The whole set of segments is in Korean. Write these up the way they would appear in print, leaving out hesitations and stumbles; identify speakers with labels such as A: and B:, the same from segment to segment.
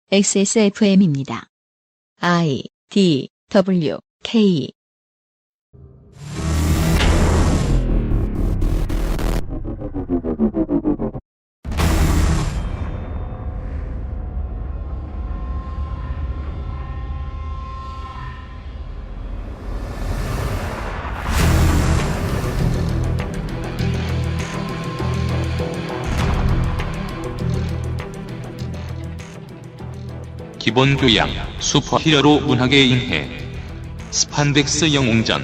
A: XSFM입니다. I, D, W, K
B: 기본 교양, 슈퍼히어로 문학의 인해, 스판덱스 영웅전.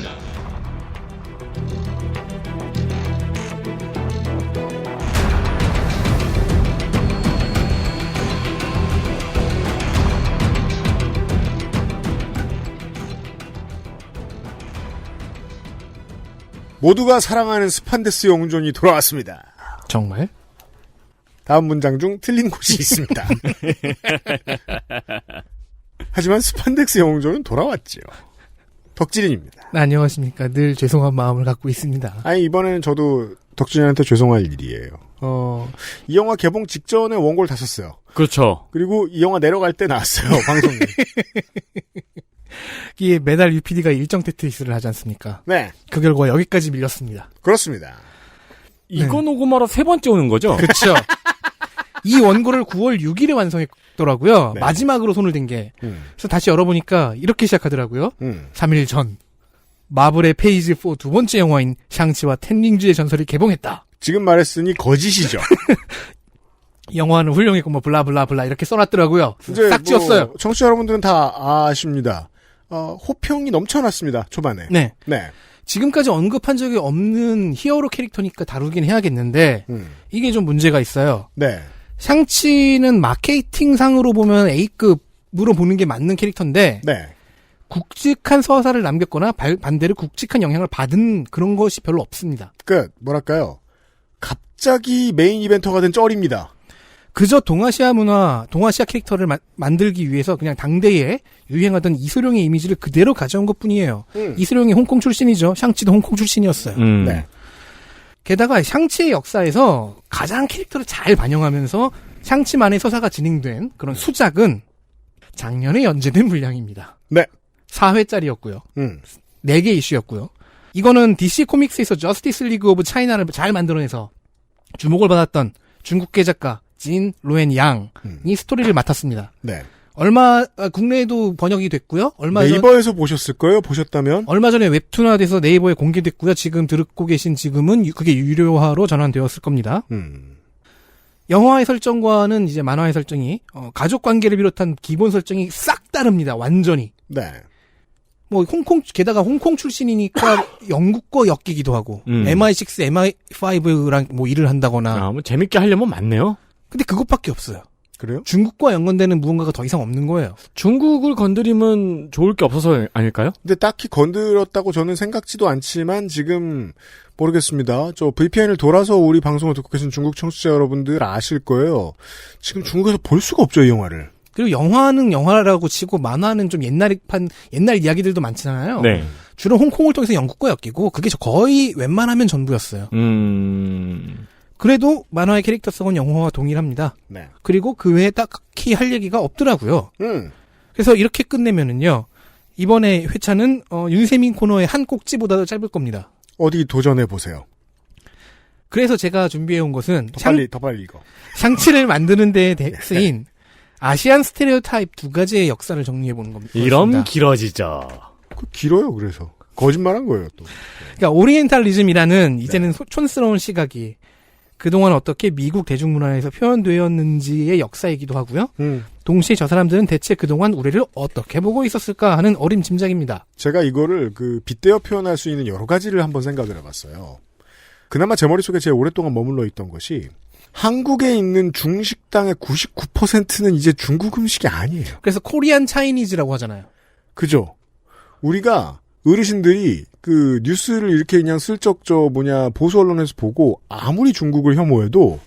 C: 모두가 사랑하는 스판덱스 영웅전이 돌아왔습니다.
D: 정말?
C: 다음 문장 중 틀린 곳이 있습니다. 하지만 스판덱스 영웅전은 돌아왔지요. 덕질인입니다.
D: 안녕하십니까. 늘 죄송한 마음을 갖고 있습니다.
C: 아니, 이번에는 저도 덕질인한테 죄송할 일이에요. 이 영화 개봉 직전에 원고를 다 썼어요.
E: 그렇죠.
C: 그리고 이 영화 내려갈 때 나왔어요, 방송에.
D: 이게 매달 UPD가 일정 테트리스를 하지 않습니까?
C: 네.
D: 그 결과 여기까지 밀렸습니다.
C: 그렇습니다.
E: 이거 녹음하러 세 번째 오는 거죠?
D: 그렇죠. 이 원고를 9월 6일에 완성했더라고요.
C: 네.
D: 마지막으로 손을 댄 게. 그래서 다시 열어보니까 이렇게 시작하더라고요. 3일 전 마블의 페이지 4 두 번째 영화인 샹치와 텐링즈의 전설이 개봉했다.
C: 지금 말했으니 거짓이죠.
D: 영화는 훌륭했고 뭐 블라블라블라 이렇게 써놨더라고요.
C: 이제
D: 싹 지웠어요.
C: 청취자 여러분들은 다 아십니다. 호평이 넘쳐났습니다, 초반에.
D: 네.
C: 네.
D: 지금까지 언급한 적이 없는 히어로 캐릭터니까 다루긴 해야겠는데 이게 좀 문제가 있어요.
C: 네.
D: 샹치는 마케팅상으로 보면 A급으로 보는 게 맞는 캐릭터인데
C: 네.
D: 굵직한 서사를 남겼거나 반대로 굵직한 영향을 받은 그런 것이 별로 없습니다.
C: 뭐랄까요. 갑자기 메인 이벤터가 된 쩔입니다.
D: 그저 동아시아 문화, 동아시아 캐릭터를 만들기 위해서 그냥 당대에 유행하던 이소룡의 이미지를 그대로 가져온 것뿐이에요. 이소룡이 홍콩 출신이죠. 샹치도 홍콩 출신이었어요.
C: 네.
D: 게다가 샹치의 역사에서 가장 캐릭터를 잘 반영하면서 샹치만의 서사가 진행된 그런 수작은 작년에 연재된 분량입니다.
C: 네.
D: 4회짜리였고요. 4개 이슈였고요. 이거는 DC 코믹스에서 저스티스 리그 오브 차이나를 잘 만들어내서 주목을 받았던 중국계 작가 진 로엔 양이 스토리를 맡았습니다.
C: 네.
D: 국내에도 번역이 됐고요.
C: 네이버에서 보셨을 거예요, 보셨다면.
D: 얼마 전에 웹툰화돼서 네이버에 공개됐고요. 지금 듣고 계신 지금은 그게 유료화로 전환되었을 겁니다. 영화의 설정과는 이제 만화의 설정이, 가족 관계를 비롯한 기본 설정이 싹 다릅니다. 완전히.
C: 네.
D: 게다가 홍콩 출신이니까 영국과 엮이기도 하고, MI6, MI5랑 일을 한다거나.
E: 뭐 재밌게 하려면 많네요.
D: 근데 그것밖에 없어요.
C: 그래요?
D: 중국과 연관되는 무언가가 더 이상 없는 거예요.
E: 중국을 건드리면 좋을 게 없어서 아닐까요?
C: 근데 딱히 건드렸다고 저는 생각지도 않지만 지금 모르겠습니다. 저 VPN을 돌아서 우리 방송을 듣고 계신 중국 청취자 여러분들 아실 거예요. 지금 중국에서 볼 수가 없죠, 이 영화를.
D: 그리고 영화는 영화라고 치고 만화는 좀 옛날 이야기들도 많잖아요.
E: 네.
D: 주로 홍콩을 통해서 영국과 엮이고 그게 거의 웬만하면 전부였어요. 그래도 만화의 캐릭터성은 영화와 동일합니다.
C: 네.
D: 그리고 그 외에 딱히 할 얘기가 없더라고요. 그래서 이렇게 끝내면은요. 이번에 회차는 윤세민 코너의 한 꼭지보다도 짧을 겁니다.
C: 어디 도전해 보세요.
D: 그래서 제가 준비해온 것은
C: 더 빨리 이거.
D: 샹치를 만드는 데 쓰인 아시안 스테레오타입 두 가지의 역사를 정리해보는 겁니다.
E: 이런 길어지죠.
C: 길어요, 그래서. 거짓말한 거예요, 또.
D: 그러니까 오리엔탈리즘이라는 이제는 촌스러운 시각이 그동안 어떻게 미국 대중문화에서 표현되었는지의 역사이기도 하고요. 동시에 저 사람들은 대체 그동안 우리를 어떻게 보고 있었을까 하는 어림짐작입니다.
C: 제가 이거를 빗대어 표현할 수 있는 여러 가지를 한번 생각을 해봤어요. 그나마 제 머릿속에 제일 오랫동안 머물러 있던 것이 한국에 있는 중식당의 99%는 이제 중국 음식이 아니에요.
D: 그래서 코리안 차이니즈라고 하잖아요.
C: 그죠? 우리가 어르신들이 뉴스를 이렇게 그냥 슬쩍 보수 언론에서 보고 아무리 중국을 혐오해도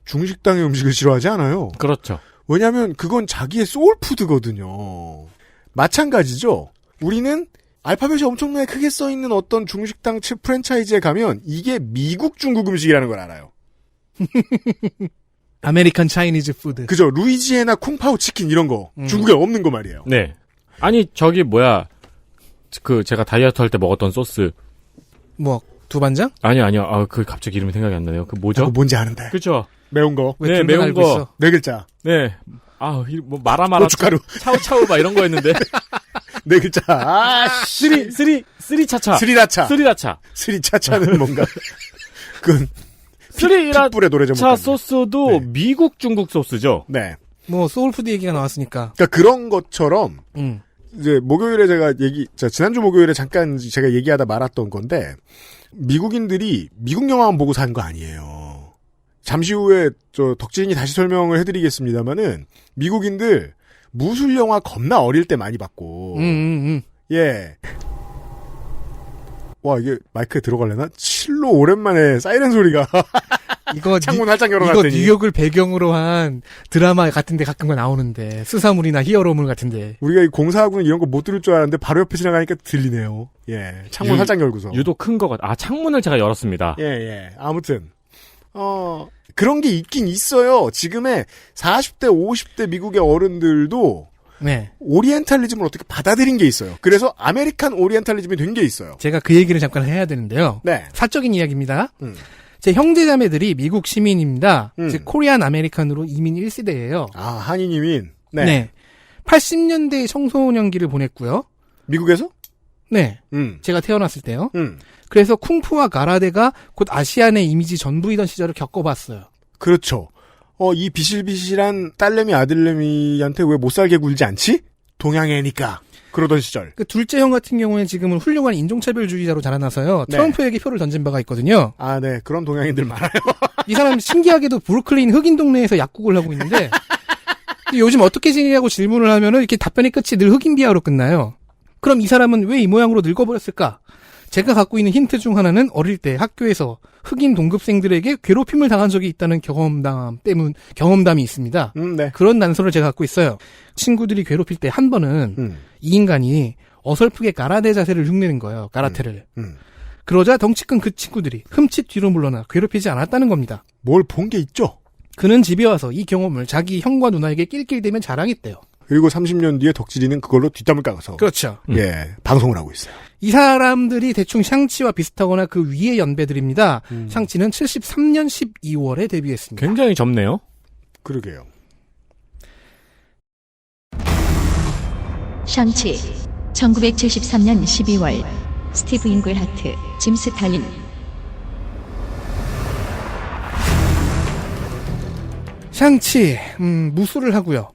C: 중식당의 음식을 싫어하지 않아요.
E: 그렇죠.
C: 왜냐하면 그건 자기의 소울푸드거든요. 마찬가지죠. 우리는 알파벳이 엄청나게 크게 써있는 어떤 중식당 프랜차이즈에 가면 이게 미국 중국 음식이라는 걸 알아요.
D: 아메리칸 차이니즈 푸드.
C: 그죠. 루이지애나 쿵파오 치킨 이런 거. 중국에 없는 거 말이에요.
E: 네. 아니, 저기, 뭐야. 제가 다이어트 할 때 먹었던 소스.
D: 뭐, 두반장?
E: 아니요. 갑자기 이름이 생각이 안 나네요. 뭐죠?
C: 뭔지 아는데.
E: 그죠?
C: 매운 거.
D: 왜
E: 네, 매운
D: 알고
E: 거.
D: 있어?
C: 4글자.
E: 네. 마라마라.
C: 고춧가루.
E: 차우차우 막 이런 거 했는데.
C: 4글자.
E: 쓰리차차.
C: 스리라차.
E: 스리라차.
C: 스리차차는 뭔가. 그건 pit불의 노래
E: 차 소스도
C: 네.
E: 미국 중국 소스죠.
C: 네.
D: 뭐, 소울푸드 얘기가 나왔으니까.
C: 그러니까 그런 것처럼 이제 목요일에 지난주 목요일에 잠깐 제가 얘기하다 말았던 건데 미국인들이 미국 영화만 보고 산 거 아니에요. 잠시 후에 덕진이 다시 설명을 해드리겠습니다만은 미국인들 무술 영화 겁나 어릴 때 많이 봤고 예. 와 이게 마이크에 들어갈래나? 칠로 오랜만에 사이렌 소리가
D: 이거
C: 창문 활짝
D: 이거
C: 열어놨더니
D: 뉴욕을 배경으로 한 드라마 같은데 가끔 나오는데 수사물이나 히어로물 같은데
C: 우리가 이 공사하고는 이런 거 못 들을 줄 알았는데 바로 옆에 지나가니까 들리네요. 예, 창문 활짝 열고서
E: 유독 큰 거 같아. 창문을 제가 열었습니다.
C: 예. 아무튼 그런 게 있긴 있어요. 지금의 40대, 50대 미국의 어른들도
D: 네.
C: 오리엔탈리즘을 어떻게 받아들인 게 있어요. 그래서 아메리칸 오리엔탈리즘이 된 게 있어요.
D: 제가 그 얘기를 잠깐 해야 되는데요.
C: 네.
D: 사적인 이야기입니다. 제 형제자매들이 미국 시민입니다. 즉 코리안 아메리칸으로 이민 1세대예요.
C: 아, 한인 이민. 네.
D: 네. 80년대 청소년기를 보냈고요.
C: 미국에서?
D: 네. 제가 태어났을 때요.
C: 음.
D: 그래서 쿵푸와 가라데가 곧 아시안의 이미지 전부이던 시절을 겪어봤어요.
C: 그렇죠. 이 비실비실한 딸내미 아들내미한테 왜 못 살게 굴지 않지? 동양애니까. 그러던 시절.
D: 그 둘째 형 같은 경우는 지금은 훌륭한 인종차별주의자로 자라나서요.
C: 네.
D: 트럼프에게 표를 던진 바가 있거든요.
C: 아, 네. 그런 동양인들 많아요.
D: 이 사람 신기하게도 브루클린 흑인 동네에서 약국을 하고 있는데 요즘 어떻게 지내냐고 질문을 하면은 이렇게 답변의 끝이 늘 흑인 비하로 끝나요. 그럼 이 사람은 왜 이 모양으로 늙어버렸을까? 제가 갖고 있는 힌트 중 하나는 어릴 때 학교에서 흑인 동급생들에게 괴롭힘을 당한 적이 있다는 경험담이 있습니다.
C: 네.
D: 그런 난설을 제가 갖고 있어요. 친구들이 괴롭힐 때 한 번은 이 인간이 어설프게 가라데 자세를 흉내낸 거예요. 가라테를. 그러자 덩치 큰 그 친구들이 흠칫 뒤로 물러나 괴롭히지 않았다는 겁니다.
C: 뭘 본 게 있죠?
D: 그는 집에 와서 이 경험을 자기 형과 누나에게 낄낄대면 자랑했대요.
C: 그리고 30년 뒤에 덕질이는 그걸로 뒷담을 까서.
D: 그렇죠.
C: 예, 방송을 하고 있어요.
D: 이 사람들이 대충 샹치와 비슷하거나 그 위의 연배들입니다. 샹치는 73년 12월에 데뷔했습니다.
E: 굉장히 젊네요.
C: 그러게요.
A: 샹치 1973년 12월 스티브 잉글하트, 짐 스탈린.
D: 샹치 무술을 하고요.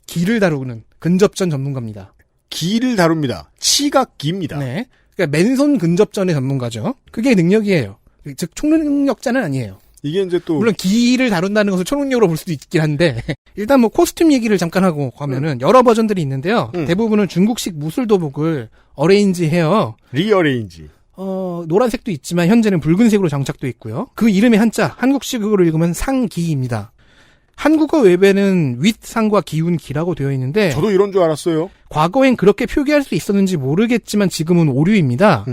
D: 기를 다루는 근접전 전문가입니다.
C: 기를 다룹니다. 치가 기입니다.
D: 네. 그러니까 맨손 근접전의 전문가죠. 그게 능력이에요. 즉 총능력자는 아니에요.
C: 이게 이제 또
D: 물론 기를 다룬다는 것을 초능력으로 볼 수도 있긴 한데 일단 뭐 코스튬 얘기를 잠깐 하고 가면은 여러 버전들이 있는데요. 대부분은 중국식 무술 도복을 어레인지해요.
C: 리어레인지.
D: 노란색도 있지만 현재는 붉은색으로 장착돼 있고요. 그 이름의 한자 한국식으로 읽으면 상기입니다. 한국어 외에는 윗상과 기운 기라고 되어 있는데
C: 저도 이런 줄 알았어요.
D: 과거엔 그렇게 표기할 수 있었는지 모르겠지만 지금은 오류입니다.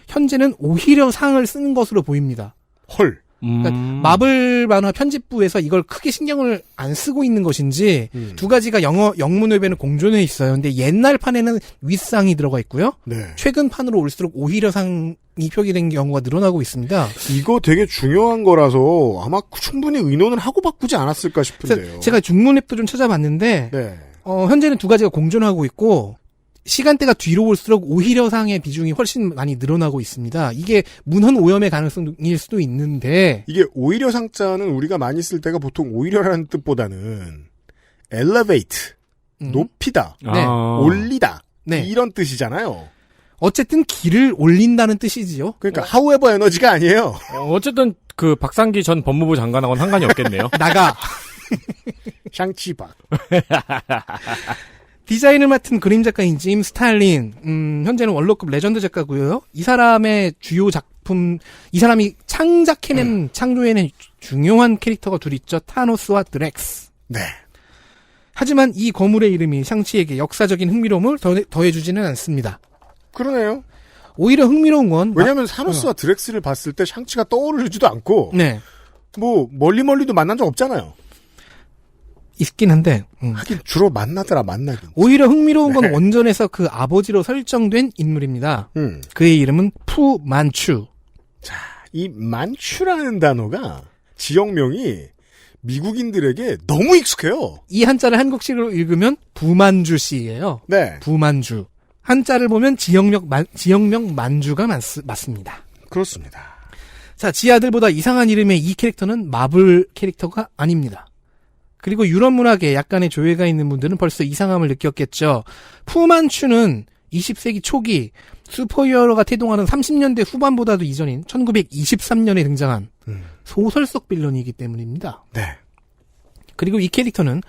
D: 현재는 오히려 상을 쓰는 것으로 보입니다.
C: 헐.
D: 그러니까 마블 만화 편집부에서 이걸 크게 신경을 안 쓰고 있는 것인지 두 가지가 영문 외에는 공존해 있어요. 근데 옛날 판에는 윗상이 들어가 있고요.
C: 네.
D: 최근 판으로 올수록 오히려 상이 표기된 경우가 늘어나고 있습니다.
C: 이거 되게 중요한 거라서 아마 충분히 의논을 하고 바꾸지 않았을까 싶은데요.
D: 제가 중문앱도 좀 찾아봤는데
C: 네.
D: 현재는 두 가지가 공존하고 있고 시간대가 뒤로 올수록 오히려 상의 비중이 훨씬 많이 늘어나고 있습니다. 이게 문헌 오염의 가능성일 수도 있는데
C: 이게 오히려 상자는 우리가 많이 쓸 때가 보통 오히려라는 뜻보다는 elevate, 높이다,
D: 네.
C: 올리다
D: 네.
C: 이런 뜻이잖아요.
D: 어쨌든 길을 올린다는 뜻이지요.
C: 그러니까 however 에너지가 아니에요.
E: 어쨌든 그 박상기 전 법무부 장관하고는 상관이 없겠네요.
D: 나가.
C: 샹치박.
D: 디자인을 맡은 그림 작가인 짐 스탈린, 현재는 원로급 레전드 작가고요. 이 사람의 주요 작품, 이 사람이 창조해낸 중요한 캐릭터가 둘 있죠. 타노스와 드렉스.
C: 네.
D: 하지만 이 거물의 이름이 샹치에게 역사적인 흥미로움을 더해주지는 않습니다.
C: 그러네요.
D: 오히려 흥미로운 건
C: 왜냐하면 사노스와 드렉스를 봤을 때 샹치가 떠오르지도 않고
D: 네.
C: 뭐 멀리도 만난 적 없잖아요.
D: 있긴 한데
C: 하긴 주로 만나긴.
D: 오히려 흥미로운 건
C: 네.
D: 원전에서 그 아버지로 설정된 인물입니다.
C: 음.
D: 그의 이름은 푸 만추.
C: 이 만추라는 단어가 지역명이 미국인들에게 너무 익숙해요.
D: 이 한자를 한국식으로 읽으면 부만주 씨예요.
C: 네.
D: 부만주. 한자를 보면 지역명 만주가 맞습니다.
C: 그렇습니다.
D: 자, 지 아들보다 이상한 이름의 이 캐릭터는 마블 캐릭터가 아닙니다. 그리고 유럽 문학에 약간의 조예가 있는 분들은 벌써 이상함을 느꼈겠죠. 푸만추는 20세기 초기 슈퍼히어로가 태동하는 30년대 후반보다도 이전인 1923년에 등장한 소설 속 빌런이기 때문입니다.
C: 네.
D: 그리고 이 캐릭터는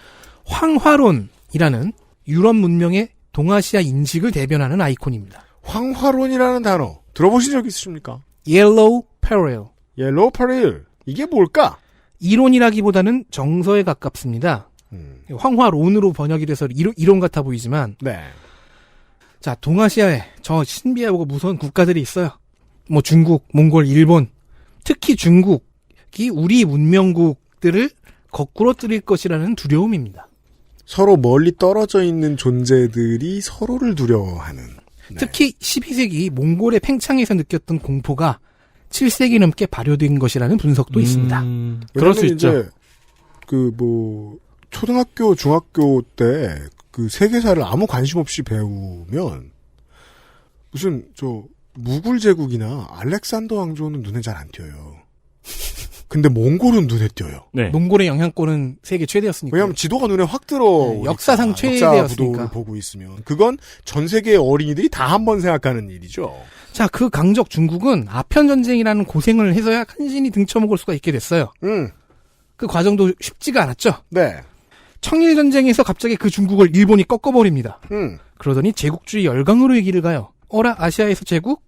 D: 황화론이라는 유럽 문명의 동아시아 인식을 대변하는 아이콘입니다.
C: 황화론이라는 단어 들어보신 적 있으십니까?
D: Yellow Peril.
C: 옐로우 퍼레일. 이게 뭘까?
D: 이론이라기보다는 정서에 가깝습니다. 황화론으로 번역이 돼서 이론 같아 보이지만
C: 네.
D: 자, 동아시아에 저 신비하고 무서운 국가들이 있어요. 뭐 중국, 몽골, 일본. 특히 중국이 우리 문명국들을 거꾸로 뜨릴 것이라는 두려움입니다.
C: 서로 멀리 떨어져 있는 존재들이 서로를 두려워하는. 네.
D: 특히 12세기 몽골의 팽창에서 느꼈던 공포가 7세기 넘게 발효된 것이라는 분석도 있습니다.
E: 그럴 수 있죠.
C: 이제 초등학교, 중학교 때 그 세계사를 아무 관심 없이 배우면 무슨 무굴 제국이나 알렉산더 왕조는 눈에 잘 안 띄어요. 근데 몽골은 눈에 띄어요.
E: 네.
D: 몽골의 영향권은 세계 최대였으니까.
C: 왜냐하면 지도가 눈에 확 들어.
D: 네, 역사상
C: 역사
D: 최대였으니까.
C: 부도를 보고 있으면 그건 전 세계의 어린이들이 다 한 번 생각하는 일이죠.
D: 자, 그 강적 중국은 아편 전쟁이라는 고생을 해서야 간신히 등쳐먹을 수가 있게 됐어요. 그 과정도 쉽지가 않았죠.
C: 네.
D: 청일 전쟁에서 갑자기 그 중국을 일본이 꺾어버립니다. 그러더니 제국주의 열강으로 얘기를 가요. 어라, 아시아에서 제국?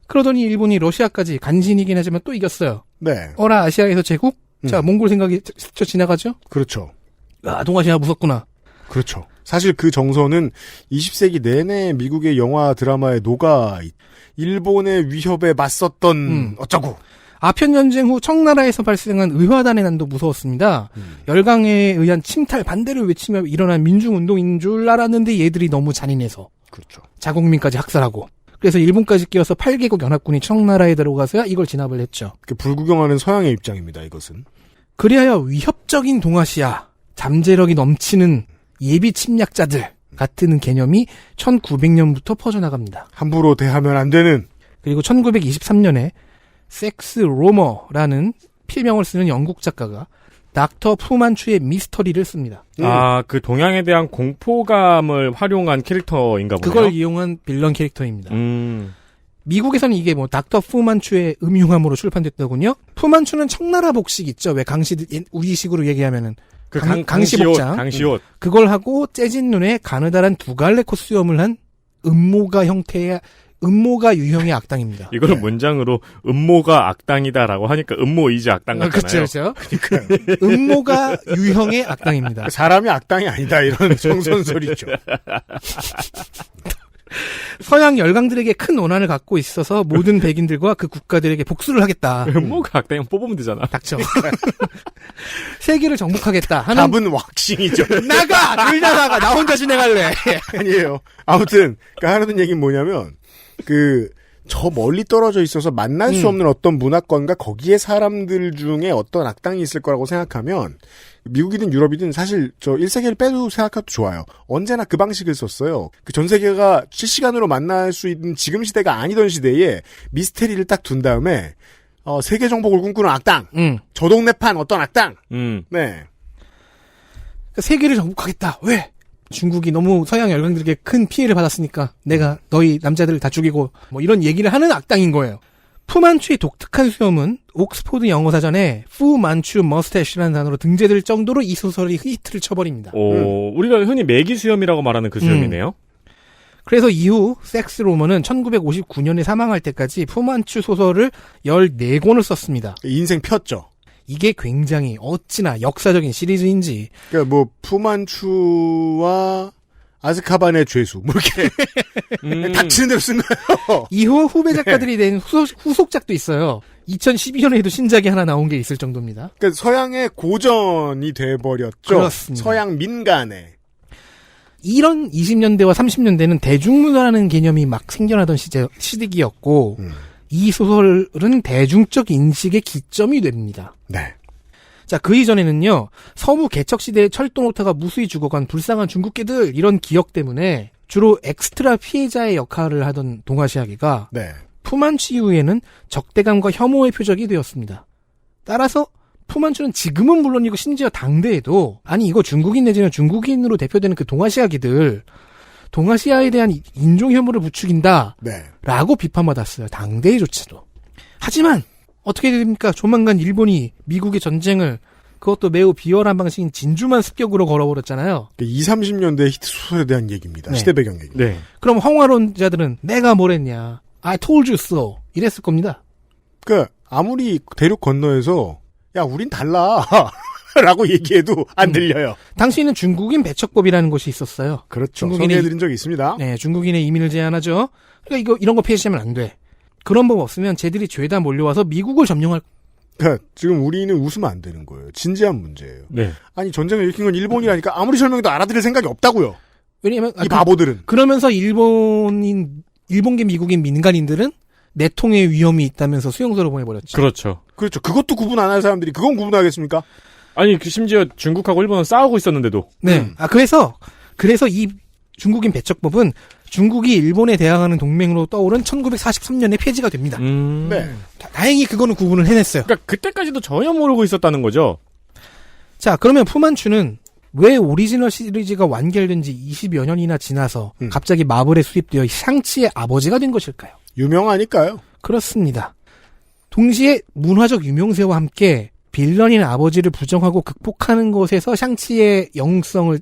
D: 그러더니 일본이 러시아까지 간신이긴 하지만 또 이겼어요.
C: 네.
D: 어라, 아시아에서 제국? 자, 몽골 생각이 스쳐 지나가죠?
C: 그렇죠.
D: 아, 동아시아 무섭구나.
C: 그렇죠. 사실 그 정서는 20세기 내내 미국의 영화 드라마에 녹아 일본의 위협에 맞섰던 어쩌고.
D: 아편 전쟁 후 청나라에서 발생한 의화단의 난도 무서웠습니다. 열강에 의한 침탈 반대를 외치며 일어난 민중운동인 줄 알았는데 얘들이 너무 잔인해서.
C: 그렇죠.
D: 자국민까지 학살하고. 그래서 일본까지 끼어서 8개국 연합군이 청나라에 들어가서야 이걸 진압을 했죠.
C: 불구경하는 서양의 입장입니다. 이것은.
D: 그리하여 위협적인 동아시아, 잠재력이 넘치는 예비 침략자들 같은 개념이 1900년부터 퍼져나갑니다.
C: 함부로 대하면 안 되는.
D: 그리고 1923년에 섹스 로머라는 필명을 쓰는 영국 작가가 닥터 푸만추의 미스터리를 씁니다.
E: 아, 그 동양에 대한 공포감을 활용한 캐릭터인가 보네요.
D: 그걸 이용한 빌런 캐릭터입니다. 미국에서는 이게 닥터 푸만추의 음흉함으로 출판됐더군요. 푸만추는 청나라 복식 있죠. 왜 우리식으로 얘기하면은
E: 그
D: 강시 복장.
E: 강시옷.
D: 그걸 하고 째진 눈에 가느다란 두 갈래 코수염을 한 음모가 유형의 악당입니다.
E: 이거를 문장으로 음모가 악당이다라고 하니까 음모이지 악당 같잖아요.
D: 그렇죠. 음모가 유형의 악당입니다.
C: 사람이 악당이 아니다 이런 정선설이죠.
D: 서양 열강들에게 큰 원한을 갖고 있어서 모든 백인들과 그 국가들에게 복수를 하겠다.
E: 음모가 악당이면 뽑으면 되잖아.
D: 닥쳐. 세계를 정복하겠다 하는.
C: 답은 왁싱이죠.
D: 나가! 늘 나가! 나 혼자 진행할래!
C: 아니에요. 아무튼 하려는 얘기는 뭐냐면 저 멀리 떨어져 있어서 만날 수 없는 어떤 문화권과 거기에 사람들 중에 어떤 악당이 있을 거라고 생각하면 미국이든 유럽이든 사실 1세기를 빼도 생각해도 좋아요. 언제나 그 방식을 썼어요. 그 전 세계가 실시간으로 만날 수 있는 지금 시대가 아니던 시대에 미스테리를 딱 둔 다음에 세계 정복을 꿈꾸는 악당, 저 동네판 어떤 악당, 네.
D: 세계를 정복하겠다. 왜? 중국이 너무 서양 열강들에게 큰 피해를 받았으니까 내가 너희 남자들을 다 죽이고 이런 얘기를 하는 악당인 거예요. 푸만추의 독특한 수염은 옥스포드 영어사전에 푸만추 머스태시라는 단어로 등재될 정도로 이 소설이 히트를 쳐버립니다.
E: 우리가 흔히 매기 수염이라고 말하는 그 수염이네요.
D: 그래서 이후 섹스 로머는 1959년에 사망할 때까지 푸만추 소설을 14권을 썼습니다.
C: 인생 폈죠.
D: 이게 굉장히 어찌나 역사적인 시리즈인지.
C: 그러니까 푸만추와 아즈카반의 죄수 이렇게 닥치는 대로 쓴 거예요.
D: 이후 후배 작가들이 낸 후속작도 있어요. 2012년에도 신작이 하나 나온 게 있을 정도입니다.
C: 그러니까 서양의 고전이 돼버렸죠.
D: 그렇습니다.
C: 서양 민간에.
D: 이런 20년대와 30년대는 대중문화라는 개념이 막 생겨나던 시기였고 이 소설은 대중적 인식의 기점이 됩니다.
C: 네.
D: 자, 그 이전에는요. 서부 개척시대의 철도노타가 무수히 죽어간 불쌍한 중국계들 이런 기억 때문에 주로 엑스트라 피해자의 역할을 하던 동아시아계가
C: 네.
D: 푸만추 이후에는 적대감과 혐오의 표적이 되었습니다. 따라서 푸만추는 지금은 물론이고 심지어 당대에도 아니 이거 중국인 내지는 중국인으로 대표되는 그 동아시아계들 동아시아에 대한 인종 혐오를 부추긴다
C: 네.
D: 라고 비판받았어요. 당대에조차도. 하지만 어떻게 됩니까? 조만간 일본이 미국의 전쟁을 그것도 매우 비열한 방식인 진주만 습격으로 걸어버렸잖아요.
C: 20, 30년대 히트 소설에 대한 얘기입니다.
D: 네.
C: 시대 배경 얘기.
E: 네.
D: 그럼 황화론자들은 내가 뭘 했냐. I told you so. 이랬을 겁니다.
C: 그러니까 아무리 대륙 건너에서 야 우린 달라 라고 얘기해도 안 들려요.
D: 당시에는 중국인 배척법이라는 것이 있었어요.
C: 그렇죠.
D: 중국인의
C: 소개해드린 적이 있습니다.
D: 네, 중국인의 이민을 제한하죠. 그러니까 이런 거 폐지하면 안 돼. 그런 법 없으면 쟤들이 죄다 몰려와서 미국을 점령할.
C: 그러니까 지금 우리는 웃으면 안 되는 거예요. 진지한 문제예요.
E: 네.
C: 아니 전쟁을 일으킨 건 일본이라니까 아무리 설명해도 알아들을 생각이 없다고요.
D: 왜냐면
C: 이 바보들은.
D: 그러면서 일본계 미국인 민간인들은 내통의 위험이 있다면서 수용소로 보내버렸죠.
E: 그렇죠.
C: 그렇죠. 그것도 구분 안 할 사람들이 그건 구분하겠습니까?
E: 아니, 심지어 중국하고 일본은 싸우고 있었는데도.
D: 네. 그래서 이 중국인 배척법은 중국이 일본에 대항하는 동맹으로 떠오른 1943년에 폐지가 됩니다.
C: 네.
D: 다행히 그거는 구분을 해냈어요.
E: 그러니까 그때까지도 전혀 모르고 있었다는 거죠.
D: 자, 그러면 푸만추는 왜 오리지널 시리즈가 완결된 지 20여 년이나 지나서 갑자기 마블에 수입되어 샹치의 아버지가 된 것일까요?
C: 유명하니까요.
D: 그렇습니다. 동시에 문화적 유명세와 함께 빌런인 아버지를 부정하고 극복하는 것에서 샹치의 영성을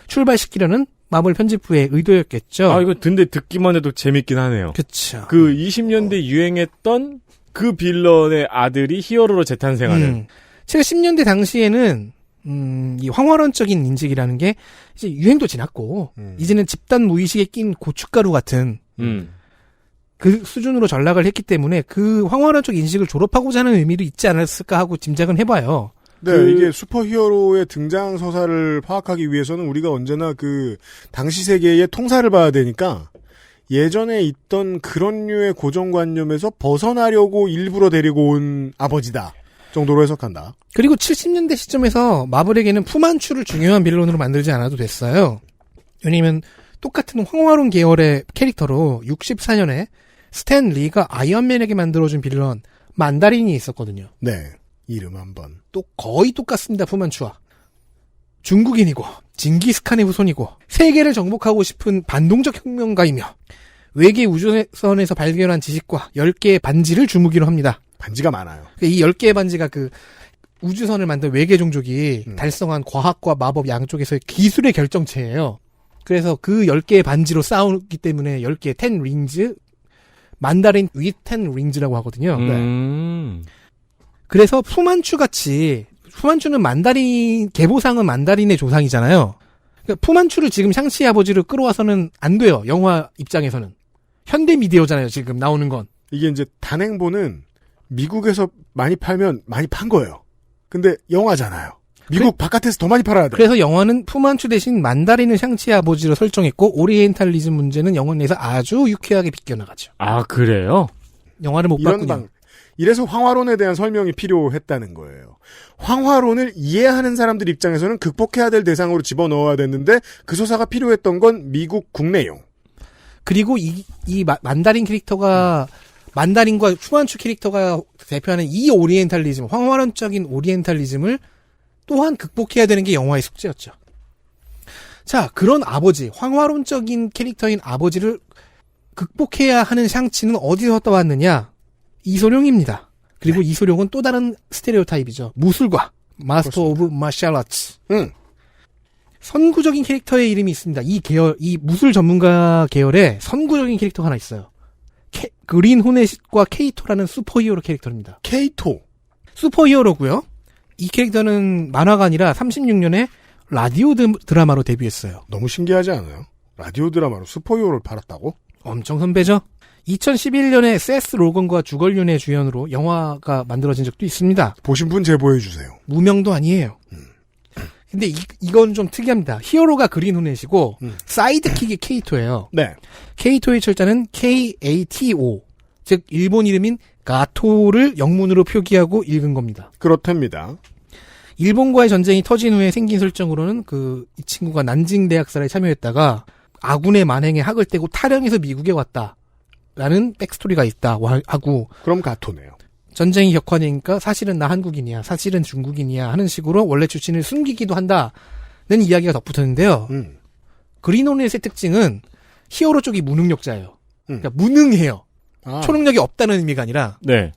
D: 출발시키려는 마블 편집부의 의도였겠죠.
E: 아, 이거 근데 듣기만 해도 재밌긴 하네요.
D: 그쵸.
E: 그 20년대 유행했던 그 빌런의 아들이 히어로로 재탄생하는.
D: 70년대 당시에는 이 황화론적인 인식이라는 게 이제 유행도 지났고 이제는 집단 무의식에 낀 고춧가루 같은 그 수준으로 전락을 했기 때문에 그 황화론적 인식을 졸업하고자 하는 의미도 있지 않았을까 하고 짐작은 해봐요.
C: 네, 이게 슈퍼히어로의 등장 서사를 파악하기 위해서는 우리가 언제나 그 당시 세계의 통사를 봐야 되니까 예전에 있던 그런 류의 고정관념에서 벗어나려고 일부러 데리고 온 아버지다 정도로 해석한다.
D: 그리고 70년대 시점에서 마블에게는 푸만추를 중요한 빌런으로 만들지 않아도 됐어요. 왜냐면 똑같은 황화론 계열의 캐릭터로 64년에 스탠 리가 아이언맨에게 만들어준 빌런 만다린이 있었거든요.
C: 네. 이름 한번.
D: 또 거의 똑같습니다. 푸만추와. 중국인이고 징기스칸의 후손이고 세계를 정복하고 싶은 반동적 혁명가이며 외계 우주선에서 발견한 지식과 10개의 반지를 주무기로 합니다.
C: 반지가 많아요.
D: 이 10개의 반지가 그 우주선을 만든 외계 종족이 달성한 과학과 마법 양쪽에서의 기술의 결정체예요. 그래서 그 10개의 반지로 싸우기 때문에 10개의 10 링즈, 만다린 with 10 링즈라고 하거든요. 그래서 푸만추는 만다린, 계보상은 만다린의 조상이잖아요. 그러니까 푸만추를 지금 샹치 아버지를 끌어와서는 안 돼요. 영화 입장에서는. 현대 미디어잖아요. 지금 나오는 건.
C: 이게 이제 단행본은 미국에서 많이 팔면 많이 판 거예요. 근데 영화잖아요. 미국 바깥에서 더 많이 팔아야 돼요.
D: 그래서 영화는 푸만추 대신 만다린을 샹치 아버지로 설정했고 오리엔탈리즘 문제는 영화 내에서 아주 유쾌하게 비껴나가죠.
E: 아, 그래요?
D: 영화를 못 봤군요.
C: 이래서 황화론에 대한 설명이 필요했다는 거예요. 황화론을 이해하는 사람들 입장에서는 극복해야 될 대상으로 집어넣어야 됐는데 그 소사가 필요했던 건 미국 국내용.
D: 그리고 이 만다린 캐릭터가 만다린과 푸만추 캐릭터가 대표하는 이 오리엔탈리즘, 황화론적인 오리엔탈리즘을 또한 극복해야 되는 게 영화의 숙제였죠. 자, 그런 아버지, 황화론적인 캐릭터인 아버지를 극복해야 하는 샹치는 어디서 떠왔느냐? 이소룡입니다. 그리고 네. 이소룡은 또 다른 스테레오타입이죠. 무술가, 마스터 오브 마셜 아츠. 선구적인 캐릭터의 이름이 있습니다. 이 무술 전문가 계열에 선구적인 캐릭터가 하나 있어요. 그린 호넷과 케이토라는 슈퍼히어로 캐릭터입니다.
C: 케이토.
D: 슈퍼히어로고요. 이 캐릭터는 만화가 아니라 36년에 라디오 드라마로 데뷔했어요.
C: 너무 신기하지 않아요? 라디오 드라마로 슈퍼히어로를 팔았다고?
D: 엄청 선배죠. 2011년에 세스 로건과 주걸륜의 주연으로 영화가 만들어진 적도 있습니다.
C: 보신 분 제보해 주세요.
D: 무명도 아니에요. 근데 이건 좀 특이합니다. 히어로가 그린 호넷이고 사이드킥이 케이토예요.
C: 네.
D: 케이토의 철자는 KATO, 즉 일본 이름인 가토를 영문으로 표기하고 읽은 겁니다.
C: 그렇답니다.
D: 일본과의 전쟁이 터진 후에 생긴 설정으로는 이 친구가 난징 대학살에 참여했다가 아군의 만행에 학을 떼고 탈영해서 미국에 왔다라는 백스토리가 있다고 하고,
C: 그럼 가토네요.
D: 전쟁이 격화되니까 사실은 나 한국인이야, 사실은 중국인이야 하는 식으로 원래 출신을 숨기기도 한다는 이야기가 덧붙었는데요. 그린 호넷의 특징은 히어로 쪽이 무능력자예요. 그러니까 무능해요. 초능력이 없다는 의미가 아니라
E: 네.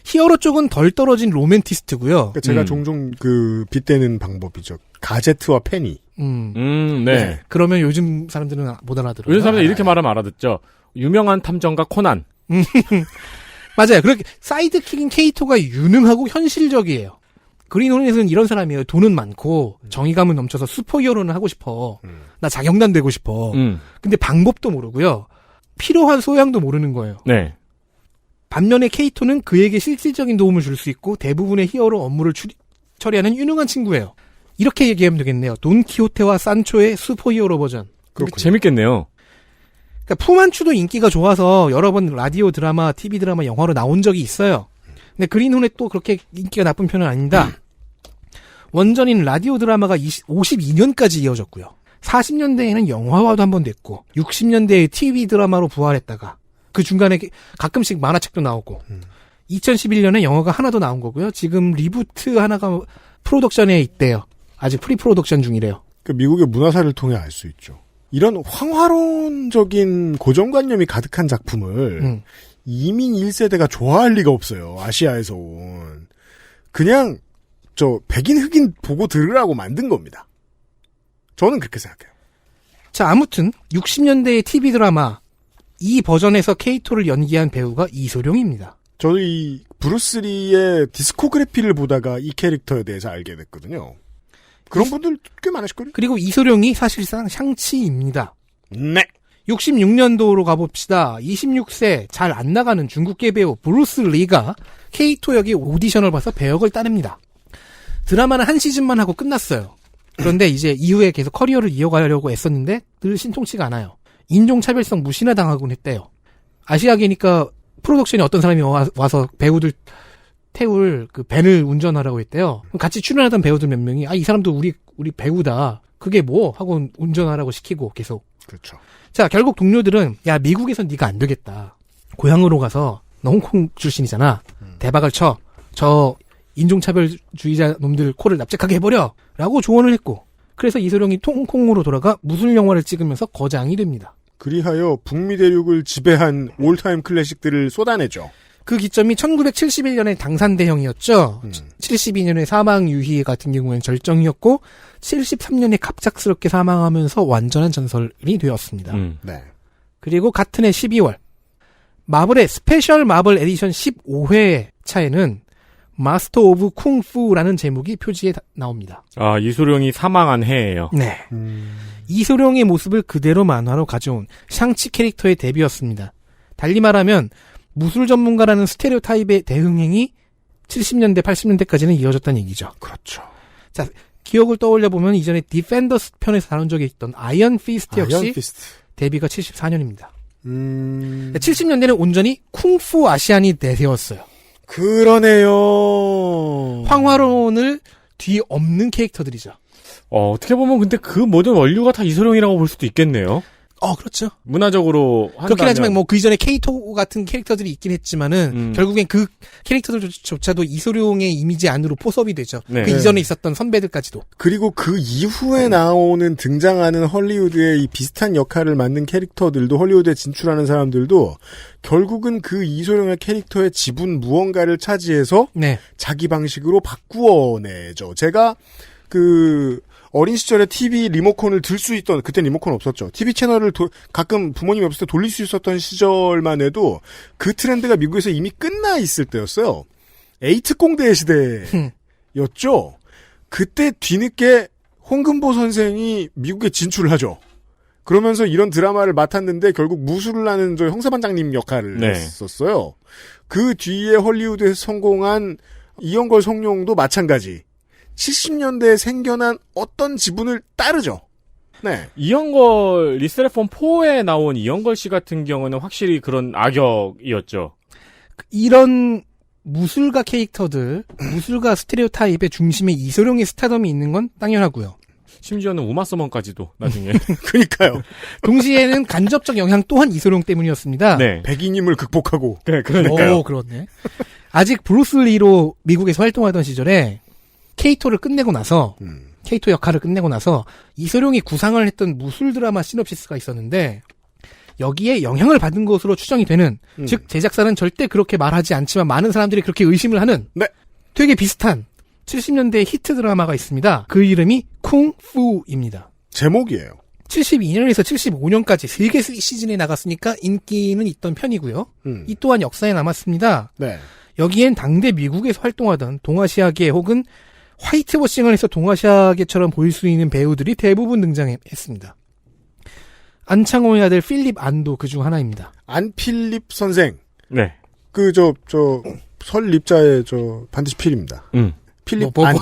D: 히어로 쪽은 덜 떨어진 로맨티스트고요.
C: 그러니까 제가 종종 빗대는 방법이죠. 가제트와 페니.
E: 네.
D: 그러면 요즘 사람들은 못 알아들어요.
E: 요즘 사람들 이렇게 말하면 알아듣죠. 유명한 탐정가 코난.
D: 맞아요. 그렇게 사이드킥인 케이토가 유능하고 현실적이에요. 그린 호넷은 이런 사람이에요. 돈은 많고 정의감은 넘쳐서 슈퍼히어로는 하고 싶어. 나 자경단 되고 싶어. 근데 방법도 모르고요. 필요한 소양도 모르는 거예요.
E: 네.
D: 반면에 케이토는 그에게 실질적인 도움을 줄 수 있고 대부분의 히어로 업무를 처리하는 유능한 친구예요. 이렇게 얘기하면 되겠네요. 돈키호테와 산초의 슈퍼히어로 버전.
E: 재밌겠네요.
D: 그러니까 푸만추도 인기가 좋아서 여러 번 라디오 드라마, TV 드라마, 영화로 나온 적이 있어요. 근데 그린 호넷도 그렇게 인기가 나쁜 편은 아닙니다. 원전인 라디오 드라마가 52년까지 이어졌고요. 40년대에는 영화화도 한 번 됐고 60년대에 TV 드라마로 부활했다가 그 중간에 가끔씩 만화책도 나오고 2011년에 영화가 하나 더 나온 거고요. 지금 리부트 하나가 프로덕션에 있대요. 아직 프리 프로덕션 중이래요.
C: 그 미국의 문화사를 통해 알 수 있죠. 이런 황화론적인 고정관념이 가득한 작품을 이민 1세대가 좋아할 리가 없어요. 아시아에서 온. 그냥 백인 흑인 보고 들으라고 만든 겁니다. 저는 그렇게 생각해요.
D: 자, 아무튼 60년대의 TV 드라마 이 버전에서 케이토를 연기한 배우가 이소룡입니다.
C: 저도 이 브루스리의 디스코그래피를 보다가 이 캐릭터에 대해서 알게 됐거든요. 그런 분들 꽤 많으실걸요?
D: 그리고 이소룡이 사실상 샹치입니다.
C: 네.
D: 66년도로 가봅시다. 26세 잘 안 나가는 중국계 배우 브루스 리가 케이토 역의 오디션을 봐서 배역을 따냅니다. 드라마는 한 시즌만 하고 끝났어요. 그런데 이제 이후에 계속 커리어를 이어가려고 애썼는데 늘 신통치가 않아요. 인종차별성 무시나 당하곤 했대요. 아시아계니까 프로덕션에 어떤 사람이 와서 배우들 태울 그 밴을 운전하라고 했대요. 같이 출연하던 배우들 몇 명이 이 사람도 우리 배우다. 그게 뭐 하고 운전하라고 시키고 계속.
C: 그렇죠.
D: 자, 결국 동료들은 야 미국에선 네가 안 되겠다. 고향으로 가서 너 홍콩 출신이잖아. 대박을 쳐. 저 인종차별주의자 놈들 코를 납작하게 해버려. 라고 조언을 했고 그래서 이소룡이 홍콩으로 돌아가 무술 영화를 찍으면서 거장이 됩니다.
C: 그리하여 북미 대륙을 지배한 올타임 클래식들을 쏟아내죠.
D: 그 기점이 1971년에 당산대형이었죠. 72년에 사망유희 같은 경우에는 절정이었고 73년에 갑작스럽게 사망하면서 완전한 전설이 되었습니다.
C: 네.
D: 그리고 같은 해 12월 마블의 스페셜 마블 에디션 15회 차에는 마스터 오브 쿵푸라는 제목이 표지에 나옵니다.
E: 아, 이소룡이 사망한 해예요.
D: 네. 이소룡의 모습을 그대로 만화로 가져온 샹치 캐릭터의 데뷔였습니다. 달리 말하면 무술 전문가라는 스테레오타입의 대응행이 70년대, 80년대까지는 이어졌다는 얘기죠.
C: 그렇죠.
D: 자, 기억을 떠올려보면 이전에 디펜더스 편에서 다룬 적이 있던 아이언 피스트 역시 데뷔가 74년입니다. 70년대는 온전히 쿵푸 아시안이 내세웠어요.
C: 그러네요.
D: 황화론을 뒤엎는 캐릭터들이죠.
E: 어떻게 보면 근데 그 모든 원류가 다 이소룡이라고 볼 수도 있겠네요.
D: 그렇죠.
E: 문화적으로 한다면.
D: 그렇긴 하지만 뭐 그 이전에 케이토 같은 캐릭터들이 있긴 했지만은 결국엔 그 캐릭터들조차도 이소룡의 이미지 안으로 포섭이 되죠.
E: 네.
D: 그 이전에 있었던 선배들까지도.
C: 그리고 그 이후에 나오는 등장하는 헐리우드의 이 비슷한 역할을 맡는 캐릭터들도 헐리우드에 진출하는 사람들도 결국은 그 이소룡의 캐릭터의 지분 무언가를 차지해서
D: 네.
C: 자기 방식으로 바꾸어내죠. 제가 어린 시절에 TV 리모컨을 들 수 있던, 그땐 리모컨 없었죠. TV 채널을 가끔 부모님이 없을 때 돌릴 수 있었던 시절만 해도 그 트렌드가 미국에서 이미 끝나 있을 때였어요. 에이트공대의 시대였죠. 그때 뒤늦게 홍금보 선생이 미국에 진출을 하죠. 그러면서 이런 드라마를 맡았는데 결국 무술을 하는 저 형사반장님 역할을
E: 네.
C: 했었어요. 그 뒤에 헐리우드에서 성공한 이영걸 성룡도 마찬가지. 70년대에 생겨난 어떤 지분을 따르죠. 네.
E: 이영걸 리스레폰 4에 나온 이영걸 씨 같은 경우는 확실히 그런 악역이었죠.
D: 이런 무술가 캐릭터들, 무술가 스테레오타입의 중심에 이소룡의 스타덤이 있는 건 당연하고요.
E: 심지어는 우마 서먼까지도 나중에.
C: 그러니까요.
D: 동시에는 간접적 영향 또한 이소룡 때문이었습니다.
E: 네.
C: 백인임을 극복하고.
E: 네, 그러니까요.
D: 오, 그렇네. 아직 브루스 리로 미국에서 활동하던 시절에 케이토를 끝내고 나서 케이토 역할을 끝내고 나서 이소룡이 구상을 했던 무술 드라마 시놉시스가 있었는데 여기에 영향을 받은 것으로 추정이 되는 즉 제작사는 절대 그렇게 말하지 않지만 많은 사람들이 그렇게 의심을 하는
C: 네.
D: 되게 비슷한 70년대 히트 드라마가 있습니다. 그 이름이 쿵푸입니다.
C: 제목이에요.
D: 72년에서 75년까지 3개 시즌에 나갔으니까 인기는 있던 편이고요. 이 또한 역사에 남았습니다.
C: 네.
D: 여기엔 당대 미국에서 활동하던 동아시아계 혹은 화이트워싱을 해서 동아시아계처럼 보일 수 있는 배우들이 대부분 등장했습니다. 안창호의 아들 필립 안도 그중 하나입니다.
C: 안필립 선생.
E: 네.
C: 설 립자의 반드시 필입니다. 필립
D: 뭐.
C: 안.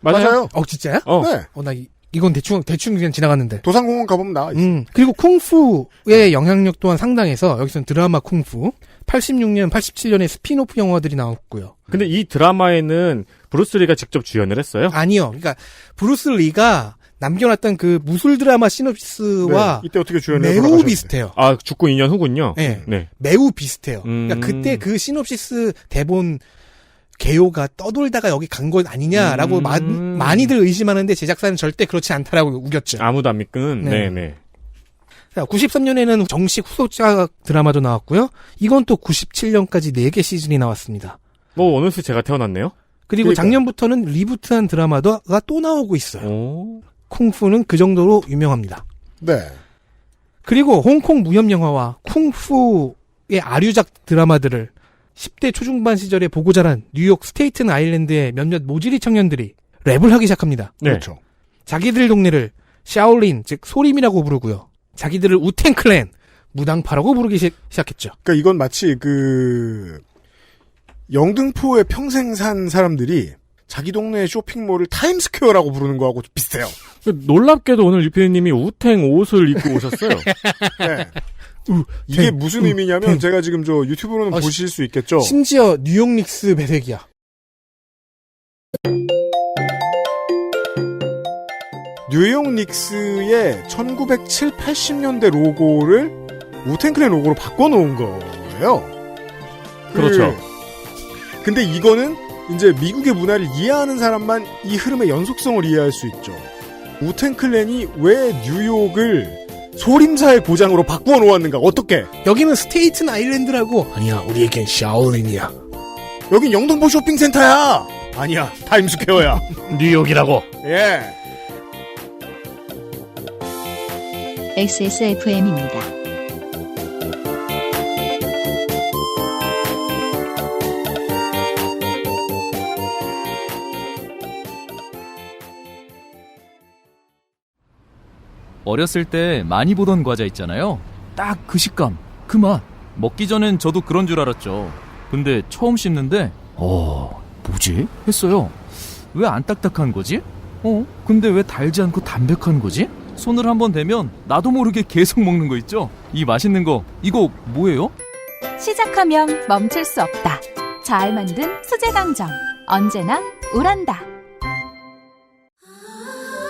C: 맞아요.
D: 진짜요?
C: 네.
D: 나 이건 대충 그냥 지나갔는데.
C: 도산공원 가보면 나와 있어요.
D: 그리고 쿵푸의 영향력 또한 상당해서 여기서는 드라마 쿵푸 86년, 87년에 스피노프 영화들이 나왔고요.
E: 근데 이 드라마에는 브루스 리가 직접 주연을 했어요?
D: 아니요. 그러니까 브루스 리가 남겨놨던 그 무술 드라마 시놉시스와
C: 네, 이때 어떻게 주연을
D: 매우
C: 돌아가셨는데.
D: 비슷해요.
E: 아, 죽고 2년 후군요.
D: 네.
E: 네.
D: 매우 비슷해요. 그러니까 그때 그 시놉시스 대본 개요가 떠돌다가 여기 간 것 아니냐라고 많이들 의심하는데 제작사는 절대 그렇지 않다라고 우겼죠.
E: 아무도 안 믿는.
D: 네.
E: 네.
D: 93년에는 정식 후속작 드라마도 나왔고요. 이건 또 97년까지 4개 시즌이 나왔습니다.
E: 어느새 제가 태어났네요?
D: 그리고
C: 그러니까요.
D: 작년부터는 리부트한 드라마가 또 나오고 있어요.
E: 오.
D: 쿵푸는 그 정도로 유명합니다.
C: 네.
D: 그리고 홍콩 무협 영화와 쿵푸의 아류작 드라마들을 10대 초중반 시절에 보고 자란 뉴욕 스테이튼 아일랜드의 몇몇 모지리 청년들이 랩을 하기 시작합니다.
E: 네.
C: 그렇죠.
D: 자기들 동네를 샤올린, 즉 소림이라고 부르고요. 자기들을 우텐클랜, 무당파라고 부르기 시작했죠.
C: 그러니까 이건 마치 영등포에 평생 산 사람들이 자기 동네의 쇼핑몰을 타임스퀘어라고 부르는 거하고 비슷해요.
E: 놀랍게도 오늘 유피디님이 우탱 옷을 입고 오셨어요.
C: 네. 이게 무슨 의미냐면 제가 지금 유튜브로는 보실 수 있겠죠.
D: 심지어 뉴욕 닉스 배색이야.
C: 뉴욕 닉스의 1970, 80년대 로고를 우텐클랜 로고로 바꿔놓은 거예요.
E: 그렇죠.
C: 근데 이거는 이제 미국의 문화를 이해하는 사람만 이 흐름의 연속성을 이해할 수 있죠. 우텐클랜이 왜 뉴욕을 소림사의 고장으로 바꾸어 놓았는가? 어떻게?
D: 여기는 스테이튼 아일랜드라고. 아니야, 우리에겐 샤올린이야.
C: 여긴 영등포 쇼핑센터야. 아니야, 타임스퀘어야.
E: 뉴욕이라고.
C: 예.
A: XSFM입니다.
F: 어렸을 때 많이 보던 과자 있잖아요. 딱 그 식감, 그 맛. 먹기 전엔 저도 그런 줄 알았죠. 근데 처음 씹는데 뭐지? 했어요. 왜 안 딱딱한 거지? 근데 왜 달지 않고 담백한 거지? 손을 한번 대면 나도 모르게 계속 먹는 거 있죠? 이 맛있는 거, 이거 뭐예요?
G: 시작하면 멈출 수 없다. 잘 만든 수제 강정. 언제나 우란다.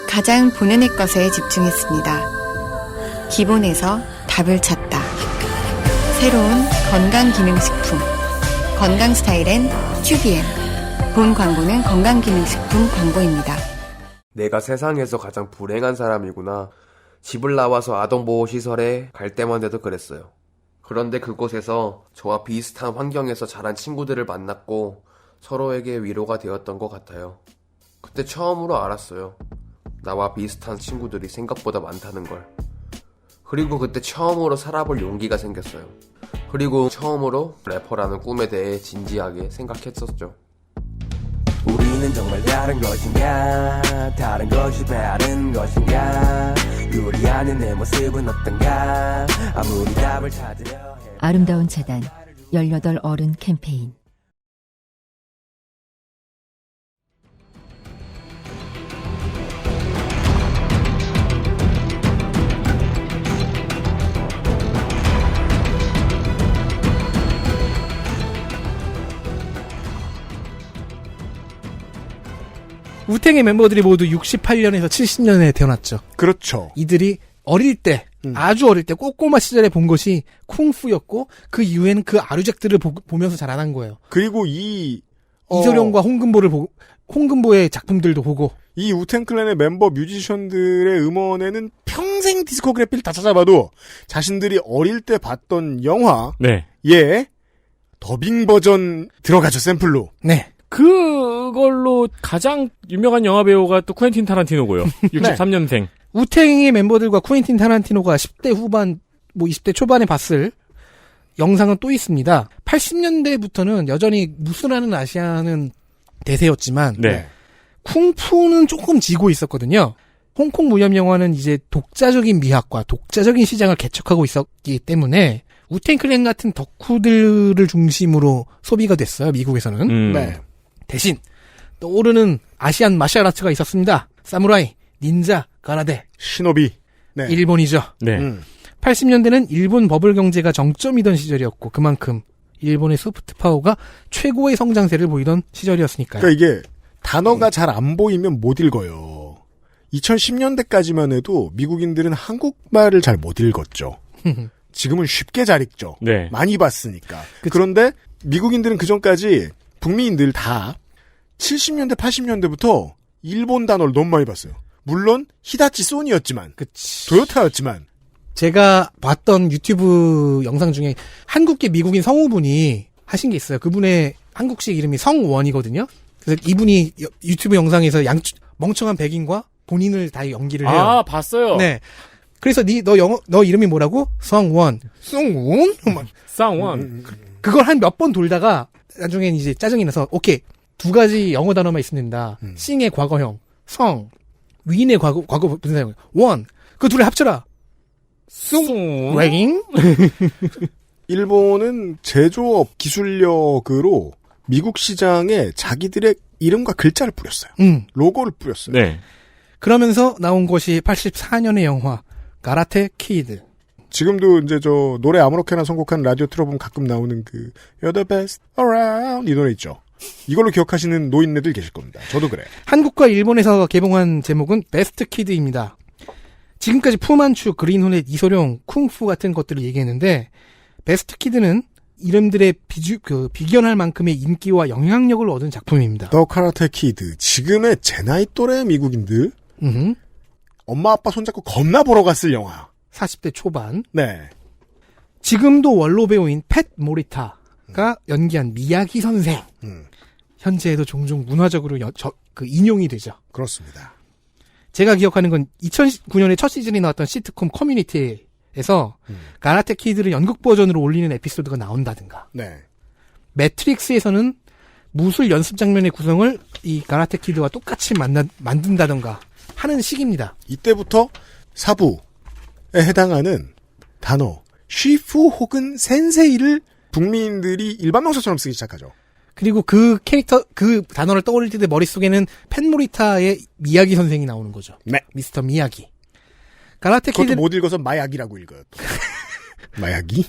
H: 가장 본연의 것에 집중했습니다. 기본에서 답을 찾다. 새로운 건강기능식품. 건강스타일엔 튜비엔. 본 광고는 건강기능식품 광고입니다.
I: 내가 세상에서 가장 불행한 사람이구나. 집을 나와서 아동보호시설에 갈 때만 돼도 그랬어요. 그런데 그곳에서 저와 비슷한 환경에서 자란 친구들을 만났고 서로에게 위로가 되었던 것 같아요. 그때 처음으로 알았어요. 나와 비슷한 친구들이 생각보다 많다는 걸. 그리고 그때 처음으로 살아볼 용기가 생겼어요. 그리고 처음으로 래퍼라는 꿈에 대해 진지하게 생각했었죠.
J: 우리는 정말 다른 것인가? 다른 것이 다른 것인가? 우리 안에 아는 내 모습은 어떤가 아무리 답을 찾으려 해
A: 아름다운 재단 18 어른 캠페인.
D: 우탱의 멤버들이 모두 68년에서 70년에 태어났죠.
C: 그렇죠.
D: 이들이 어릴 때, 아주 어릴 때 꼬꼬마 시절에 본 것이 쿵푸였고 그 이후에는 그 아류작들을 보면서 자라난 거예요.
C: 그리고
D: 이소룡과 홍금보의 작품들도 보고
C: 이 우텐클랜의 멤버 뮤지션들의 음원에는 평생 디스코그래피를 다 찾아봐도 자신들이 어릴 때 봤던 영화의 더빙 버전 들어가죠, 샘플로.
D: 네.
E: 그걸로 가장 유명한 영화 배우가 또 쿠엔틴 타란티노고요. 63년생.
D: 우탱의 멤버들과 쿠엔틴 타란티노가 10대 후반, 20대 초반에 봤을 영상은 또 있습니다. 80년대부터는 여전히 무술하는 아시아는 대세였지만 쿵푸는 조금 지고 있었거든요. 홍콩 무협 영화는 이제 독자적인 미학과 독자적인 시장을 개척하고 있었기 때문에 우탱클랜 같은 덕후들을 중심으로 소비가 됐어요. 미국에서는. 대신 떠오르는 아시안 마셜 아트가 있었습니다. 사무라이, 닌자, 가라데,
C: 시노비.
D: 일본이죠. 80년대는 일본 버블 경제가 정점이던 시절이었고 그만큼 일본의 소프트 파워가 최고의 성장세를 보이던 시절이었으니까요.
C: 그러니까 이게 단어가 잘 안 보이면 못 읽어요. 2010년대까지만 해도 미국인들은 한국말을 잘 못 읽었죠. 지금은 쉽게 잘 읽죠. 많이 봤으니까. 그런데 미국인들은 그전까지 북미인들 다 70년대, 80년대부터 일본 단어를 너무 많이 봤어요. 물론 히다치 소니였지만, 도요타였지만.
D: 제가 봤던 유튜브 영상 중에 한국계 미국인 성우분이 하신 게 있어요. 그분의 한국식 이름이 성원이거든요. 그래서 이분이 유튜브 영상에서 멍청한 백인과 본인을 다 연기를 해요.
E: 아, 봤어요.
D: 네. 그래서 너 이름이 뭐라고? 성원. 성원?
E: 성원.
D: 그걸 한 몇 번 돌다가 나중엔 이제 짜증이 나서 오케이. 2가지 영어 단어만 있으면 된다. 싱의 과거형, 성, 윈의 과거 분사형, 원. 그 둘을 합쳐라. 쏨.
C: 일본은 제조업 기술력으로 미국 시장에 자기들의 이름과 글자를 뿌렸어요. 로고를 뿌렸어요.
D: 그러면서 나온 것이 84년의 영화 가라테 키드.
C: 지금도 이제 저 노래 아무렇게나 선곡한 라디오 틀어보면 가끔 나오는 그 You're the best around 이 노래 있죠. 이걸로 기억하시는 노인네들 계실 겁니다. 저도 그래.
D: 한국과 일본에서 개봉한 제목은 베스트 키드입니다. 지금까지 푸만추, 그린호넷, 이소룡, 쿵푸 같은 것들을 얘기했는데 베스트 키드는 이름들의 비견할 만큼의 인기와 영향력을 얻은 작품입니다.
C: 더 카라테 키드. 지금의 제 나이 또래 미국인들 엄마 아빠 손잡고 겁나 보러 갔을 영화.
D: 40대 초반.
C: 지금도
D: 원로 배우인 팻 모리타가 연기한 미야기 선생. 현재에도 종종 문화적으로 인용이 되죠.
C: 그렇습니다.
D: 제가 기억하는 건 2009년에 첫 시즌이 나왔던 시트콤 커뮤니티에서 가라테 키드를 연극 버전으로 올리는 에피소드가 나온다든가. 매트릭스에서는 무술 연습 장면의 구성을 이 가라테 키드와 똑같이 만든다든가 하는 식입니다.
C: 이때부터 사부에 해당하는 단어 쉬프 혹은 센세이를 북미인들이 일반 명사처럼 쓰기 시작하죠.
D: 그리고 그 단어를 떠올릴 때 머릿속에는 펜모리타의 미야기 선생이 나오는 거죠. 미스터 미야기. 가라테 키드.
C: 그것도 못 읽어서 마야기라고 읽어요. 마야기?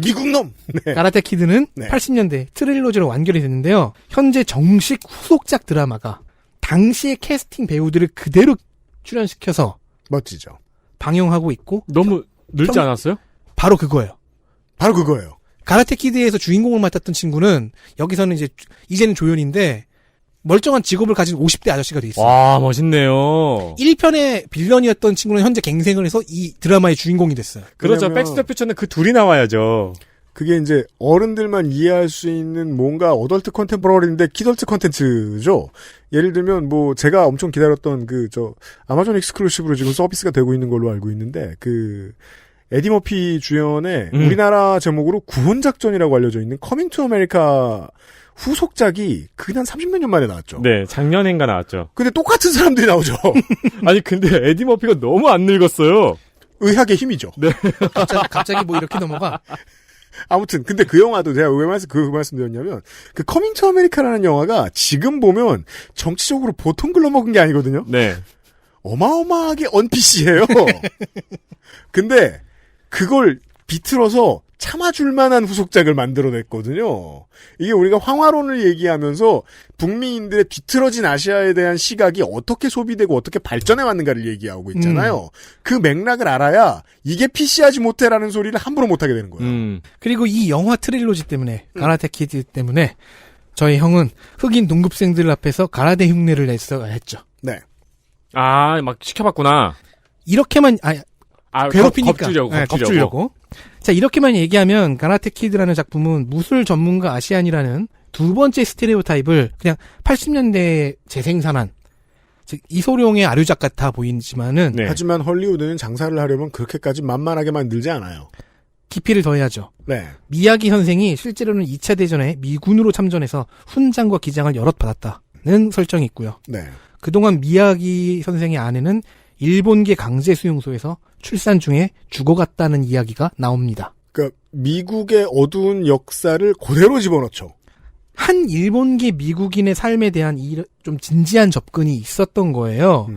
C: 미국놈!
D: 가라테 키드는 80년대 트릴로지로 완결이 됐는데요. 현재 정식 후속작 드라마가 당시의 캐스팅 배우들을 그대로 출연시켜서
C: 멋지죠.
D: 방영하고 있고
E: 너무 늙지 않았어요?
C: 바로 그거예요.
D: 가라테 키드에서 주인공을 맡았던 친구는 여기서는 이제는 조연인데 멀쩡한 직업을 가진 50대 아저씨가 돼 있어요.
E: 와, 멋있네요.
D: 1편의 빌런이었던 친구는 현재 갱생을 해서 이 드라마의 주인공이 됐어요.
E: 그렇죠. 백스터 퓨처는 그 둘이 나와야죠.
C: 그게 이제 어른들만 이해할 수 있는 뭔가 어덜트 컨템포러리인데 키덜트 컨텐츠죠. 예를 들면 뭐 제가 엄청 기다렸던 아마존 익스클루시브로 지금 서비스가 되고 있는 걸로 알고 있는데 에디 머피 주연의 우리나라 제목으로 구혼작전이라고 알려져 있는 커밍 투 아메리카 후속작이 그냥 30몇 년 만에 나왔죠.
E: 네, 작년엔가 나왔죠.
C: 근데 똑같은 사람들이 나오죠.
E: 아니 근데 에디 머피가 너무 안 늙었어요.
C: 의학의 힘이죠.
E: 네.
D: 갑자기 뭐 이렇게 넘어가.
C: 아무튼 근데 그 영화도 제가 왜 말씀드렸냐면 그 커밍 투 아메리카라는 영화가 지금 보면 정치적으로 보통 글러먹은 게 아니거든요.
E: 네.
C: 어마어마하게 언피시예요. 근데 그걸 비틀어서 참아줄 만한 후속작을 만들어냈거든요. 이게 우리가 황화론을 얘기하면서 북미인들의 뒤틀어진 아시아에 대한 시각이 어떻게 소비되고 어떻게 발전해 왔는가를 얘기하고 있잖아요. 그 맥락을 알아야 이게 PC하지 못해라는 소리를 함부로 못하게 되는 거예요.
D: 그리고 이 영화 트릴로지 때문에 가라테 키드 때문에 저희 형은 흑인 동급생들 앞에서 가라데 흉내를 냈어야 했죠.
C: 네.
E: 아, 막 시켜봤구나.
D: 이렇게만 괴롭히니까
E: 겁주려고.
D: 자, 이렇게만 얘기하면 가라테 키드라는 작품은 무술 전문가 아시안이라는 두 번째 스테레오타입을 그냥 80년대에 재생산한, 즉 이소룡의 아류작 같아 보이지만은
C: 네. 하지만 헐리우드는 장사를 하려면 그렇게까지 만만하게 만들지 않아요.
D: 깊이를 더해야죠.
C: 네.
D: 미야기 선생이 실제로는 2차 대전에 미군으로 참전해서 훈장과 기장을 여럿 받았다는 설정이 있고요.
C: 네.
D: 그동안 미야기 선생의 아내는 일본계 강제 수용소에서 출산 중에 죽어갔다는 이야기가 나옵니다.
C: 그러니까 미국의 어두운 역사를 그대로 집어넣죠.
D: 한 일본계 미국인의 삶에 대한 좀 진지한 접근이 있었던 거예요.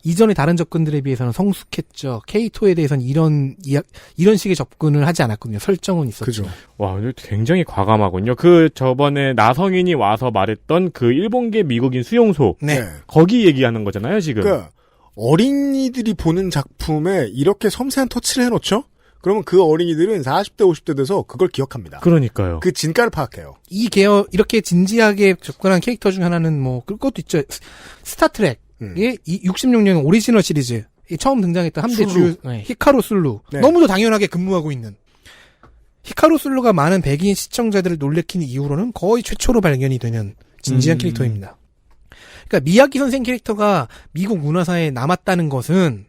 D: 이전의 다른 접근들에 비해서는 성숙했죠. 케이토에 대해서는 이런 식의 접근을 하지 않았거든요. 설정은 있었죠.
C: 그죠.
E: 와, 굉장히 과감하군요. 저번에 나성인이 와서 말했던 그 일본계 미국인 수용소.
D: 네.
E: 거기 얘기하는 거잖아요, 지금.
C: 그러니까 어린이들이 보는 작품에 이렇게 섬세한 터치를 해놓죠? 그러면 그 어린이들은 40대, 50대 돼서 그걸 기억합니다.
E: 그러니까요.
C: 그 진가를 파악해요.
D: 이 계열, 이렇게 진지하게 접근한 캐릭터 중 하나는 그것도 있죠. 스타트rek의 66년 오리지널 시리즈. 처음 등장했던 함대 주요, 히카루 술루.
C: 네.
D: 너무도 당연하게 근무하고 있는. 히카루 술루가 많은 백인 시청자들을 놀래킨 이후로는 거의 최초로 발견이 되는 진지한 캐릭터입니다. 그러니까 미야기 선생 캐릭터가 미국 문화사에 남았다는 것은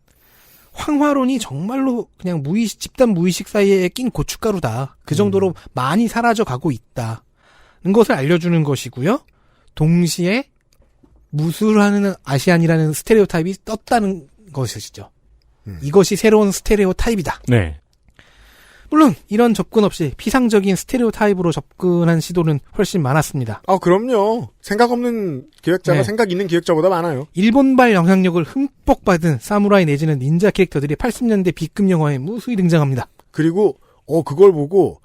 D: 황화론이 정말로 그냥 집단 무의식 사이에 낀 고춧가루다. 그 정도로 많이 사라져 가고 있다는 것을 알려주는 것이고요. 동시에 무술하는 아시안이라는 스테레오타입이 떴다는 것이죠. 이것이 새로운 스테레오타입이다.
E: 네.
D: 물론 이런 접근 없이 피상적인 스테레오타입으로 접근한 시도는 훨씬 많았습니다.
C: 그럼요. 생각 없는 기획자가
D: 네.
C: 생각 있는 기획자보다 많아요.
D: 일본발 영향력을 흠뻑 받은 사무라이 내지는 닌자 캐릭터들이 80년대 B급 영화에 무수히 등장합니다.
C: 그리고 그걸 보고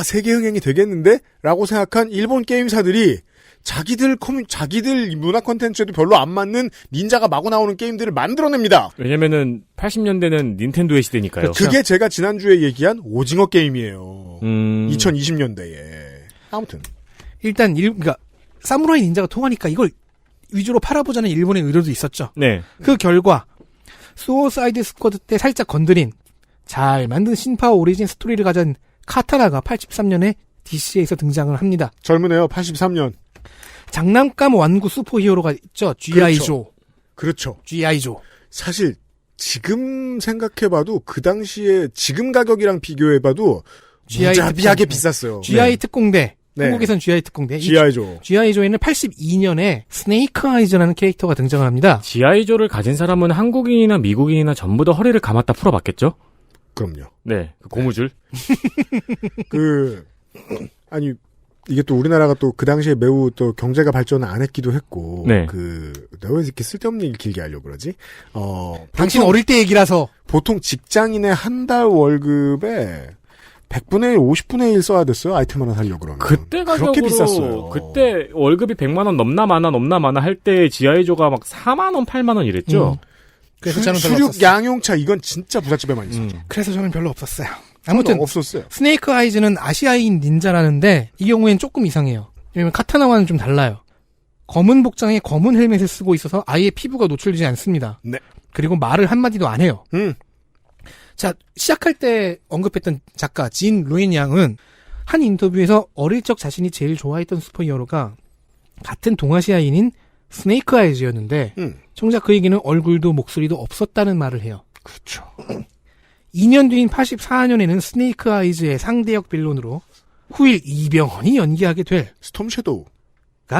C: 세계 흥행이 되겠는데? 라고 생각한 일본 게임사들이 자기들 문화 콘텐츠에도 별로 안 맞는 닌자가 마구 나오는 게임들을 만들어냅니다.
E: 왜냐면은 80년대는 닌텐도의 시대니까요.
C: 그게 제가 지난주에 얘기한 오징어 게임이에요. 2020년대에. 아무튼.
D: 일단 그러니까 사무라이 닌자가 통하니까 이걸 위주로 팔아보자는 일본의 의도도 있었죠.
E: 네.
D: 그 결과 수어사이드 스쿼드 때 살짝 건드린 잘 만든 신파 오리진 스토리를 가진 카타나가 83년에 DC에서 등장을 합니다.
C: 젊으네요. 83년.
D: 장난감 완구 슈퍼히어로가 있죠. G.I. 조.
C: 그렇죠.
D: G.I. 조.
C: 사실 지금 생각해봐도 그 당시에 지금 가격이랑 비교해봐도 무자비하게 비쌌어요.
D: G.I. 특공대.
C: 네.
D: 한국에선 G.I. 특공대.
C: G.I. 조.
D: G.I. 조에는 82년에 스네이크 아이즈라는 캐릭터가 등장을 합니다.
E: G.I. 조를 가진 사람은 한국인이나 미국인이나 전부 다 허리를 감았다 풀어봤겠죠?
C: 그럼요.
E: 네. 그 고무줄.
C: 아니, 이게 또 우리나라가 또 그 당시에 매우 또 경제가 발전을 안 했기도 했고,
E: 네.
C: 내가 왜 이렇게 쓸데없는 얘기 길게 하려고 그러지?
D: 당신 어릴 때 얘기라서.
C: 보통 직장인의 한 달 월급에 100분의 1, 50분의 1 써야 됐어요. 아이템 하나 사려고 그러면.
E: 그때 가격으로.
C: 그렇게 비쌌어요.
E: 그때 월급이 100만원 넘나 마나 할 때 G.I.조가 막 4만원, 8만원 이랬죠?
D: 그래서 저는 별로
C: 수륙
D: 없었어요.
C: 양용차 이건 진짜 부잣집에만 있었죠.
D: 그래서 저는 별로 없었어요. 아무튼
C: 없었어요.
D: 스네이크 아이즈는 아시아인 닌자라는데 이 경우에는 조금 이상해요. 왜냐면 카타나와는 좀 달라요. 검은 복장에 검은 헬멧을 쓰고 있어서 아예 피부가 노출되지 않습니다.
C: 네.
D: 그리고 말을 한마디도 안 해요. 자, 시작할 때 언급했던 작가 진 루인 양은 한 인터뷰에서 어릴 적 자신이 제일 좋아했던 슈퍼히어로가 같은 동아시아인인 스네이크 아이즈였는데 정작 그에게는 얼굴도 목소리도 없었다는 말을 해요.
C: 그렇죠.
D: 2년 뒤인 84년에는 스네이크 아이즈의 상대역 빌런으로 후일 이병헌이 연기하게 될
C: 스톰 섀도우.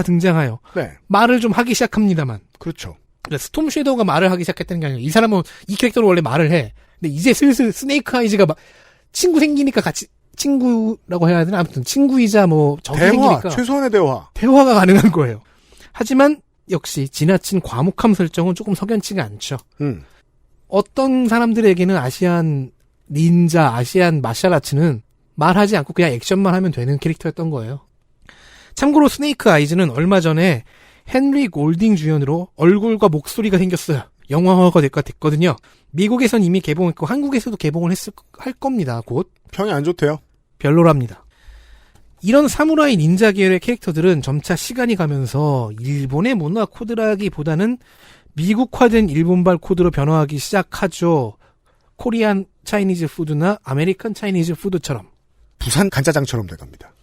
D: 등장하여
C: 네.
D: 말을 좀 하기 시작합니다만.
C: 그렇죠.
D: 그러니까 스톰 섀도우가 말을 하기 시작했다는 게 아니라 이 사람은 이 캐릭터는 원래 말을 해. 근데 이제 슬슬 스네이크 아이즈가 친구 생기니까 같이 친구라고 해야 되나? 아무튼 친구이자 뭐 적이
C: 대화,
D: 생기니까
C: 최소한의
D: 대화가 가능한 거예요. 하지만 역시 지나친 과묵함 설정은 조금 석연치가 않죠. 어떤 사람들에게는 아시안 닌자, 아시안 마샬아츠는 말하지 않고 그냥 액션만 하면 되는 캐릭터였던 거예요. 참고로 스네이크 아이즈는 얼마 전에 헨리 골딩 주연으로 얼굴과 목소리가 생겼어요. 영화화가 됐거든요. 미국에선 이미 개봉했고 한국에서도 개봉을 할 겁니다. 곧.
C: 평이 안 좋대요.
D: 별로랍니다. 이런 사무라이 닌자 계열의 캐릭터들은 점차 시간이 가면서 일본의 문화 코드라기보다는 미국화된 일본발 코드로 변화하기 시작하죠. 코리안 차이니즈 푸드나 아메리칸 차이니즈 푸드처럼.
C: 부산 간짜장처럼 돼갑니다.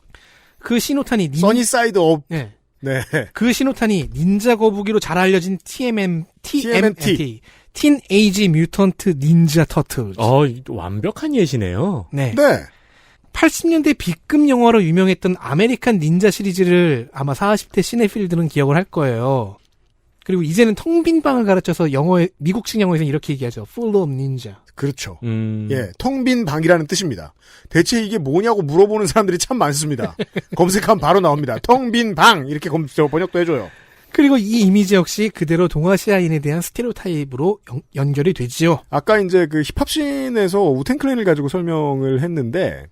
D: 그 신호탄이
C: 써니사이드 업.
D: 네.
C: 네.
D: 그 신호탄이 닌자 거북이로 잘 알려진 TMNT. 티네이지 뮤턴트 닌자 터틀.
E: 완벽한 예시네요.
D: 네. 80년대 B급 영화로 유명했던 아메리칸 닌자 시리즈를 아마 40대 시네필들은 기억을 할 거예요. 그리고 이제는 텅 빈 방을 가르쳐서 미국식 영어에서는 이렇게 얘기하죠. Full of Ninja.
C: 그렇죠. 예, 텅 빈 방이라는 뜻입니다. 대체 이게 뭐냐고 물어보는 사람들이 참 많습니다. 검색하면 바로 나옵니다. 텅 빈 방 이렇게 번역도 해줘요.
D: 그리고 이 이미지 역시 그대로 동아시아인에 대한 스테레오타입으로 연결이 되지요.
C: 아까 이제 그 힙합씬에서 우텐클랜을 가지고 설명을 했는데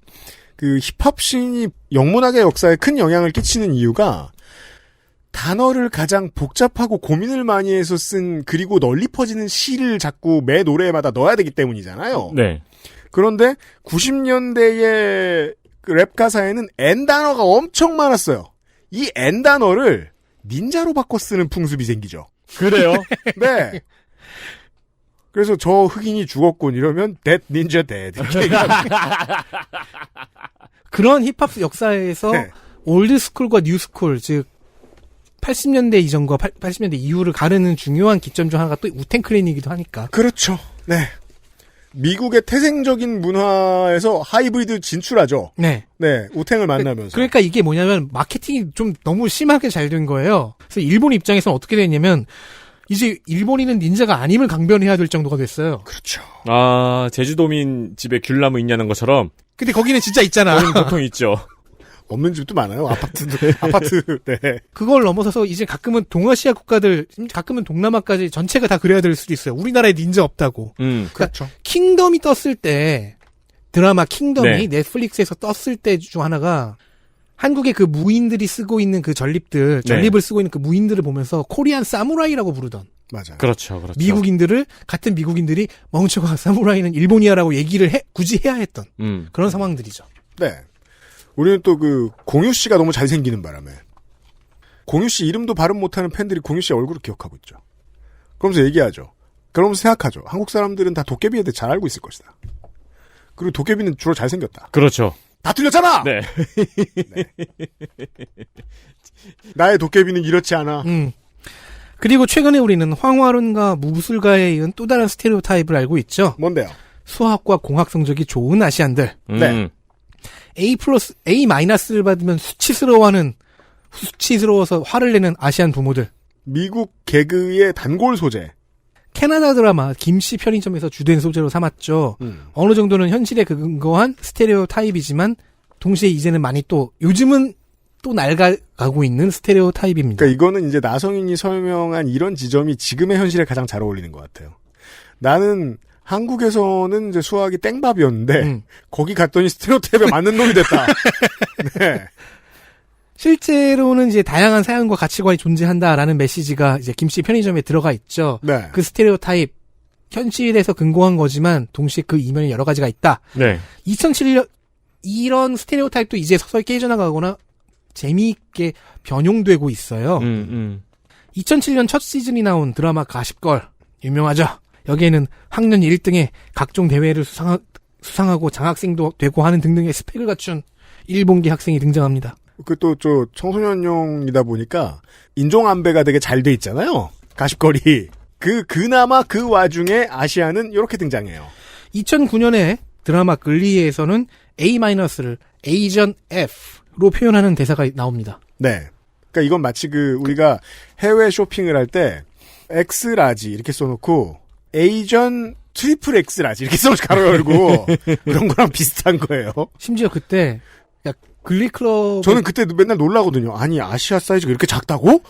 C: 그 힙합씬이 영문학의 역사에 큰 영향을 끼치는 이유가 단어를 가장 복잡하고 고민을 많이 해서 쓴 그리고 널리 퍼지는 시를 자꾸 매 노래마다 넣어야 되기 때문이잖아요.
E: 네.
C: 그런데 90년대의 그 랩 가사에는 N 단어가 엄청 많았어요. 이 N 단어를 닌자로 바꿔 쓰는 풍습이 생기죠.
E: 그래요?
C: 네. 그래서 저 흑인이 죽었군 이러면 that ninja dead.
D: 그런 힙합 역사에서
C: 네.
D: 올드스쿨과 뉴스쿨 즉 80년대 이전과 80년대 이후를 가르는 중요한 기점 중 하나가 또 우텐클랜이기도 하니까.
C: 그렇죠. 네. 미국의 태생적인 문화에서 하이브리드 진출하죠.
D: 네.
C: 네. 우탱을 만나면서.
D: 그러니까 이게 뭐냐면 마케팅이 좀 너무 심하게 잘 된 거예요. 그래서 일본 입장에서는 어떻게 됐냐면 이제 일본인은 닌자가 아님을 강변해야 될 정도가 됐어요.
C: 그렇죠.
E: 제주도민 집에 귤나무 있냐는 것처럼.
D: 근데 거기는 진짜 있잖아.
E: 거기는 보통 있죠.
C: 없는 집도 많아요. 아파트. 네.
D: 그걸 넘어서서 이제 가끔은 동아시아 국가들, 가끔은 동남아까지 전체가 다 그래야 될 수도 있어요. 우리나라에 닌자 없다고.
C: 그렇죠.
D: 킹덤이 떴을 때, 드라마 킹덤이
E: 네.
D: 넷플릭스에서 떴을 때 중 하나가 한국의 그 무인들이 쓰고 있는 그 전립을 쓰고 있는 그 무인들을 보면서 코리안 사무라이라고 부르던.
C: 맞아요.
E: 그렇죠.
D: 같은 미국인들이 멍청아 사무라이는 일본이야라고 얘기를 굳이 해야 했던 그런 상황들이죠.
C: 네. 우리는 또 그 공유 씨가 너무 잘생기는 바람에 공유 씨 이름도 발음 못하는 팬들이 공유 씨 얼굴을 기억하고 있죠. 그러면서 얘기하죠. 그러면서 생각하죠. 한국 사람들은 다 도깨비에 대해 잘 알고 있을 것이다. 그리고 도깨비는 주로 잘생겼다.
E: 그렇죠.
C: 다 틀렸잖아.
E: 네.
C: 네. 나의 도깨비는 이렇지 않아.
D: 그리고 최근에 우리는 황화론과 무술가에 이은 또 다른 스테레오타입을 알고 있죠.
C: 뭔데요?
D: 수학과 공학 성적이 좋은 아시안들.
C: 네.
D: A-를 받으면 수치스러워서 화를 내는 아시안 부모들.
C: 미국 개그의 단골 소재.
D: 캐나다 드라마 김씨 편의점에서 주된 소재로 삼았죠. 어느 정도는 현실에 근거한 스테레오 타입이지만 동시에 이제는 많이 또 요즘은 또 낡아가고 있는 스테레오 타입입니다.
C: 그러니까 이거는 이제 나성인이 설명한 이런 지점이 지금의 현실에 가장 잘 어울리는 것 같아요. 나는 한국에서는 이제 수학이 땡밥이었는데 거기 갔더니 스테레오타입에 맞는 놈이 됐다. 네.
D: 실제로는 이제 다양한 사연과 가치관이 존재한다라는 메시지가 이제 김씨 편의점에 들어가 있죠.
C: 네.
D: 그 스테레오타입 현실에서 근거한 거지만 동시에 그 이면에 여러 가지가 있다.
E: 네.
D: 2007년 이런 스테레오타입도 이제 서서히 깨져나가거나 재미있게 변용되고 있어요. 2007년 첫 시즌이 나온 드라마 가십걸 유명하죠. 여기에는 학년 1등에 각종 대회를 수상하고 장학생도 되고 하는 등등의 스펙을 갖춘 일본계 학생이 등장합니다.
C: 또 청소년용이다 보니까 인종 안배가 되게 잘 돼 있잖아요. 가십거리. 그나마 그 와중에 아시아는 이렇게 등장해요.
D: 2009년에 드라마 글리에서는 A-를 에이전 F로 표현하는 대사가 나옵니다.
C: 네. 그러니까 그러니까 이건 마치 우리가 해외 쇼핑을 할 때 X라지 이렇게 써놓고 A전 트리플 X라지 이렇게 써서 가로 열고 그런 거랑 비슷한 거예요.
D: 심지어 그때 글리클럽
C: 저는 그때 맨날 놀라거든요. 아니 아시아 사이즈가 이렇게 작다고?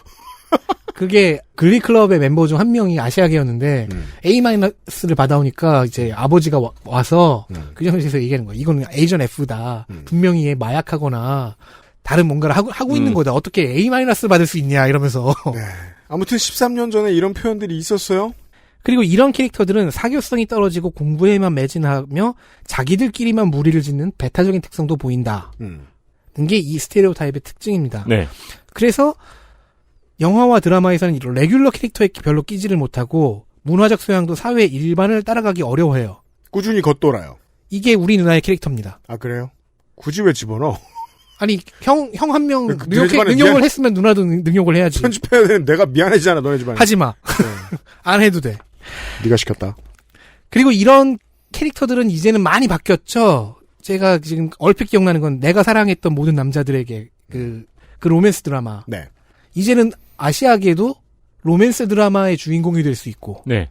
D: 그게 글리클럽의 멤버 중 한 명이 아시아계였는데 A-를 받아오니까 이제 아버지가 와서 그 장소에서 얘기하는 거예요. 이거는 에이전 F다. 분명히 얘 마약하거나 다른 뭔가를 하고 있는 거다. 어떻게 A- 받을 수 있냐 이러면서.
C: 네. 아무튼 13년 전에 이런 표현들이 있었어요.
D: 그리고 이런 캐릭터들은 사교성이 떨어지고 공부에만 매진하며 자기들끼리만 무리를 짓는 배타적인 특성도 보인다. 게 이 스테레오타입의 특징입니다.
E: 네.
D: 그래서 영화와 드라마에서는 이런 레귤러 캐릭터에 별로 끼지를 못하고 문화적 소양도 사회 일반을 따라가기 어려워해요.
C: 꾸준히 겉돌아요.
D: 이게 우리 누나의 캐릭터입니다.
C: 아 그래요? 굳이 왜 집어넣어?
D: 아니 형 한 명
C: 집안에
D: 능욕을 했으면 누나도 능욕을 해야지.
C: 편집해야 되는 내가 미안해지잖아 너네 집안에.
D: 하지마. 안 해도 돼.
C: 네가 시켰다.
D: 그리고 이런 캐릭터들은 이제는 많이 바뀌었죠. 제가 지금 얼핏 기억나는 건 내가 사랑했던 모든 남자들에게 그 로맨스 드라마.
C: 네.
D: 이제는 아시아계도 로맨스 드라마의 주인공이 될 수 있고.
E: 네.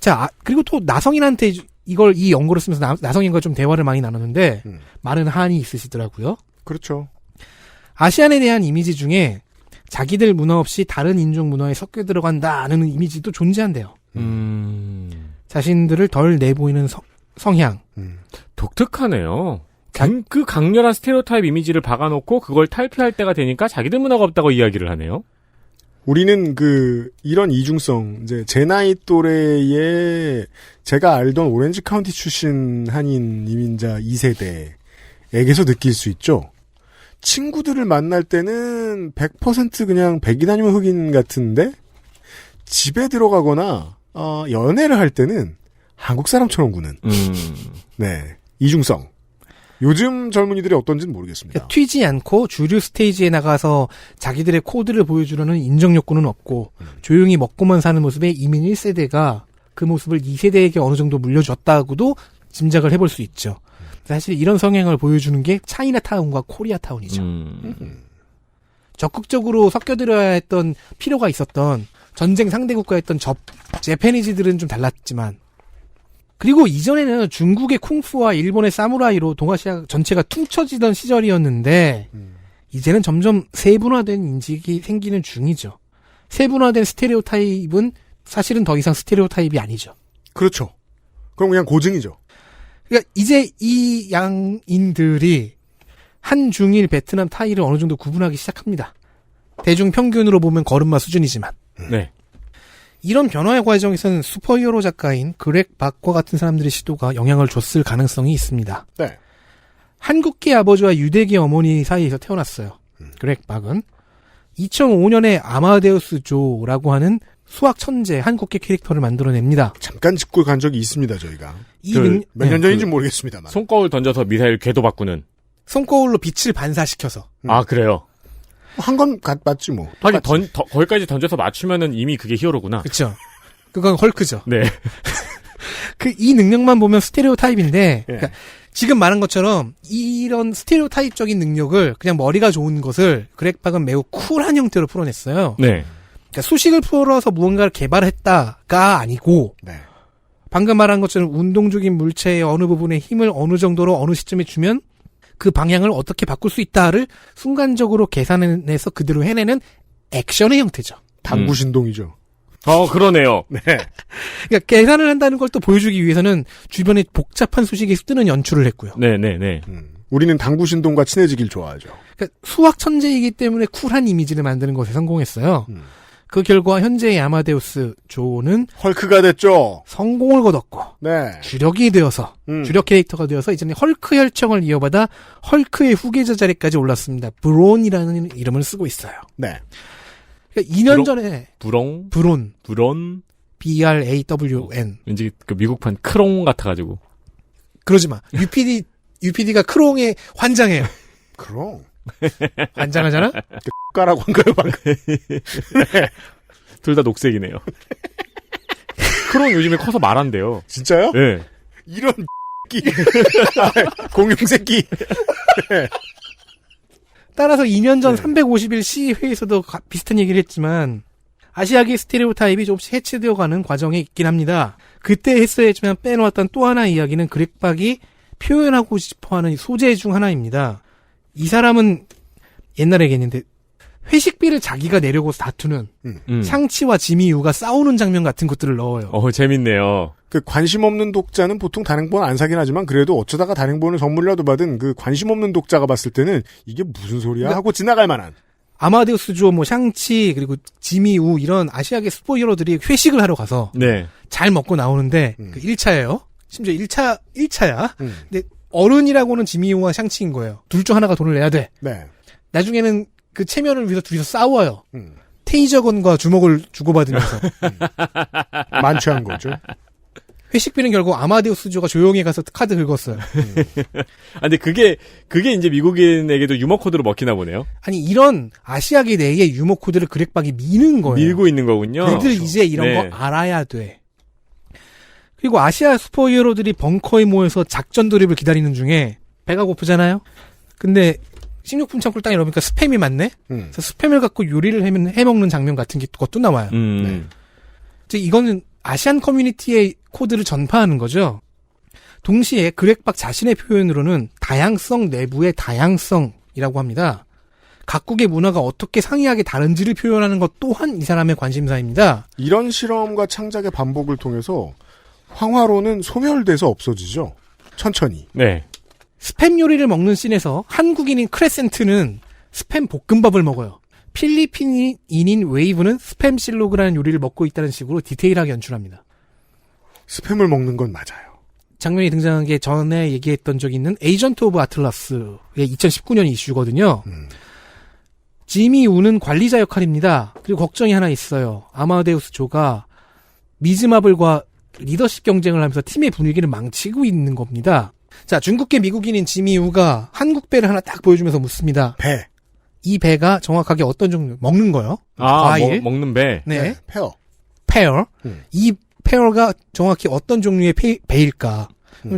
D: 자, 그리고 또 나성인한테 이 연고를 쓰면서 나성인과 좀 대화를 많이 나눴는데 많은 한이 있으시더라고요.
C: 그렇죠.
D: 아시안에 대한 이미지 중에 자기들 문화 없이 다른 인종 문화에 섞여 들어간다는 이미지도 존재한대요. 자신들을 덜 내보이는 성향.
E: 독특하네요. 그 강렬한 스테레오타입 이미지를 박아놓고 그걸 탈피할 때가 되니까 자기들 문화가 없다고 이야기를 하네요.
C: 우리는 이런 이중성, 이제 제 나이 또래의 제가 알던 오렌지 카운티 출신 한인 이민자 2세대에게서 느낄 수 있죠. 친구들을 만날 때는 100% 그냥 백인 아니면 흑인 같은데 집에 들어가거나 연애를 할 때는 한국 사람처럼 구는. 네. 이중성. 요즘 젊은이들이 어떤지는 모르겠습니다.
D: 튀지 않고 주류 스테이지에 나가서 자기들의 코드를 보여주려는 인정 욕구는 없고 조용히 먹고만 사는 모습의 이민 1세대가 그 모습을 2세대에게 어느 정도 물려줬다고도 짐작을 해볼 수 있죠. 사실 이런 성향을 보여주는 게 차이나타운과 코리아타운이죠. 적극적으로 섞여들어야 했던 필요가 있었던 전쟁 상대국가였던 재패니즈들은 좀 달랐지만 그리고 이전에는 중국의 쿵푸와 일본의 사무라이로 동아시아 전체가 퉁쳐지던 시절이었는데 이제는 점점 세분화된 인식이 생기는 중이죠. 세분화된 스테레오타입은 사실은 더 이상 스테레오타입이 아니죠.
C: 그렇죠. 그럼 그냥 고증이죠.
D: 그러니까 이제 이 양인들이 한중일 베트남 타이를 어느 정도 구분하기 시작합니다. 대중 평균으로 보면 걸음마 수준이지만.
E: 네.
D: 이런 변화의 과정에서는 슈퍼히어로 작가인 그렉 박과 같은 사람들의 시도가 영향을 줬을 가능성이 있습니다.
C: 네.
D: 한국계 아버지와 유대계 어머니 사이에서 태어났어요. 그렉 박은 2005년에 아마데우스 조라고 하는 수학 천재 한국계 캐릭터를 만들어냅니다.
C: 잠깐 짚고 간 적이 있습니다, 저희가. 몇 년 전인지 모르겠습니다만.
E: 손거울 던져서 미사일 궤도 바꾸는.
D: 손거울로 빛을 반사시켜서.
E: 아, 그래요?
C: 한 건 맞지 뭐.
E: 하긴 거기까지 던져서 맞추면은 이미 그게 히어로구나.
D: 그렇죠. 그건 헐크죠.
E: 네.
D: 이 능력만 보면 스테레오타입인데 그러니까 지금 말한 것처럼 이런 스테레오타입적인 능력을 그냥 머리가 좋은 것을 그렉 박은 매우 쿨한 형태로 풀어냈어요.
E: 네.
D: 그러니까 수식을 풀어서 무언가를 개발했다가 아니고 방금 말한 것처럼 운동적인 물체의 어느 부분에 힘을 어느 정도로 어느 시점에 주면 그 방향을 어떻게 바꿀 수 있다를 순간적으로 계산해내서 그대로 해내는 액션의 형태죠.
C: 당구 신동이죠.
E: 그러네요.
C: 네.
D: 그러니까 계산을 한다는 걸 또 보여주기 위해서는 주변에 복잡한 수식이 뜨는 연출을 했고요.
E: 네네네.
C: 우리는 당구 신동과 친해지길 좋아하죠.
D: 그러니까 수학 천재이기 때문에 쿨한 이미지를 만드는 것에 성공했어요. 그 결과 현재의 아마데우스 조는
C: 헐크가 됐죠.
D: 성공을 거뒀고
C: 네.
D: 주력이 되어서 주력 캐릭터가 되어서 이제는 헐크 혈청을 이어받아 헐크의 후계자 자리까지 올랐습니다. 브론이라는 이름을 쓰고 있어요.
C: 네.
D: 그러니까 2년 전에
E: 브론
D: BRAWN
E: 왠지 그 미국판 크롱 같아가지고.
D: 그러지 마. UPD가 크롱에 환장해요.
C: 크롱.
D: 환장하잖아?
C: 까라고 한 거예요, 방금.
E: 네. 둘 다 녹색이네요. 크롱 요즘에 커서 말한대요.
C: 진짜요?
E: 네.
C: 이런 끼. 공룡 새끼.
D: 따라서 2년 전 350일 시의회에서도 비슷한 얘기를 했지만 아시아계 스테레오타입이 조금씩 해체되어가는 과정에 있긴 합니다. 그때 했어야 했지만 빼놓았던 또 하나의 이야기는 그렉박이 표현하고 싶어하는 소재 중 하나입니다. 이 사람은 옛날에 얘기했는데 회식비를 자기가 내려고 다투는 샹치와 지미유가 싸우는 장면 같은 것들을 넣어요.
E: 재밌네요.
C: 그 관심 없는 독자는 보통 단행본 안 사긴 하지만 그래도 어쩌다가 단행본을 선물이라도 받은 그 관심 없는 독자가 봤을 때는 이게 무슨 소리야 하고 지나갈 만한.
D: 아마데우스조, 뭐 샹치 그리고 지미유 이런 아시아계 슈퍼히어로들이 회식을 하러 가서
E: 네.
D: 잘 먹고 나오는데 그 1차예요. 심지어 1차야. 근데 어른이라고는 지미유와 샹치인 거예요. 둘 중 하나가 돈을 내야 돼.
C: 네.
D: 나중에는 그 체면을 위해서 둘이서 싸워요. 테이저건과 주먹을 주고받으면서.
C: 만취한 거죠.
D: 회식비는 결국 아마데우스조가 조용히 가서 카드 긁었어요.
E: 근데 그게 이제 미국인에게도 유머 코드로 먹히나 보네요.
D: 아니 이런 아시아계 내의 유머 코드를 그렉박이 미는 거예요.
E: 밀고 있는 거군요.
D: 그들 이제 이런 거 알아야 돼. 그리고 아시아 슈퍼히어로들이 벙커에 모여서 작전 돌입을 기다리는 중에 배가 고프잖아요. 근데 식료품 창고를 딱 열어보니까 스팸이 많네. 그래서 스팸을 갖고 요리를 해먹는 장면 같은 것도 나와요. 네. 이거는 아시안 커뮤니티의 코드를 전파하는 거죠. 동시에 그렉박 자신의 표현으로는 다양성 내부의 다양성이라고 합니다. 각국의 문화가 어떻게 상이하게 다른지를 표현하는 것 또한 이 사람의 관심사입니다.
C: 이런 실험과 창작의 반복을 통해서 황화로는 소멸돼서 없어지죠. 천천히.
E: 네.
D: 스팸 요리를 먹는 씬에서 한국인인 크레센트는 스팸 볶음밥을 먹어요. 필리핀인인 웨이브는 스팸 실로그라는 요리를 먹고 있다는 식으로 디테일하게 연출합니다.
C: 스팸을 먹는 건 맞아요.
D: 장면이 등장한 게 전에 얘기했던 적이 있는 에이전트 오브 아틀라스의 2019년 이슈거든요. 지미 우는 관리자 역할입니다. 그리고 걱정이 하나 있어요. 아마데우스 조가 미즈마블과 리더십 경쟁을 하면서 팀의 분위기를 망치고 있는 겁니다. 자, 중국계 미국인인 지미 우가 한국 배를 하나 딱 보여주면서 묻습니다.
C: 배.
D: 이 배가 정확하게 어떤 종류? 먹는 거요. 과일.
E: 먹는 배.
D: 네.
C: 페어.
D: 이 페어가 정확히 어떤 종류의 배일까?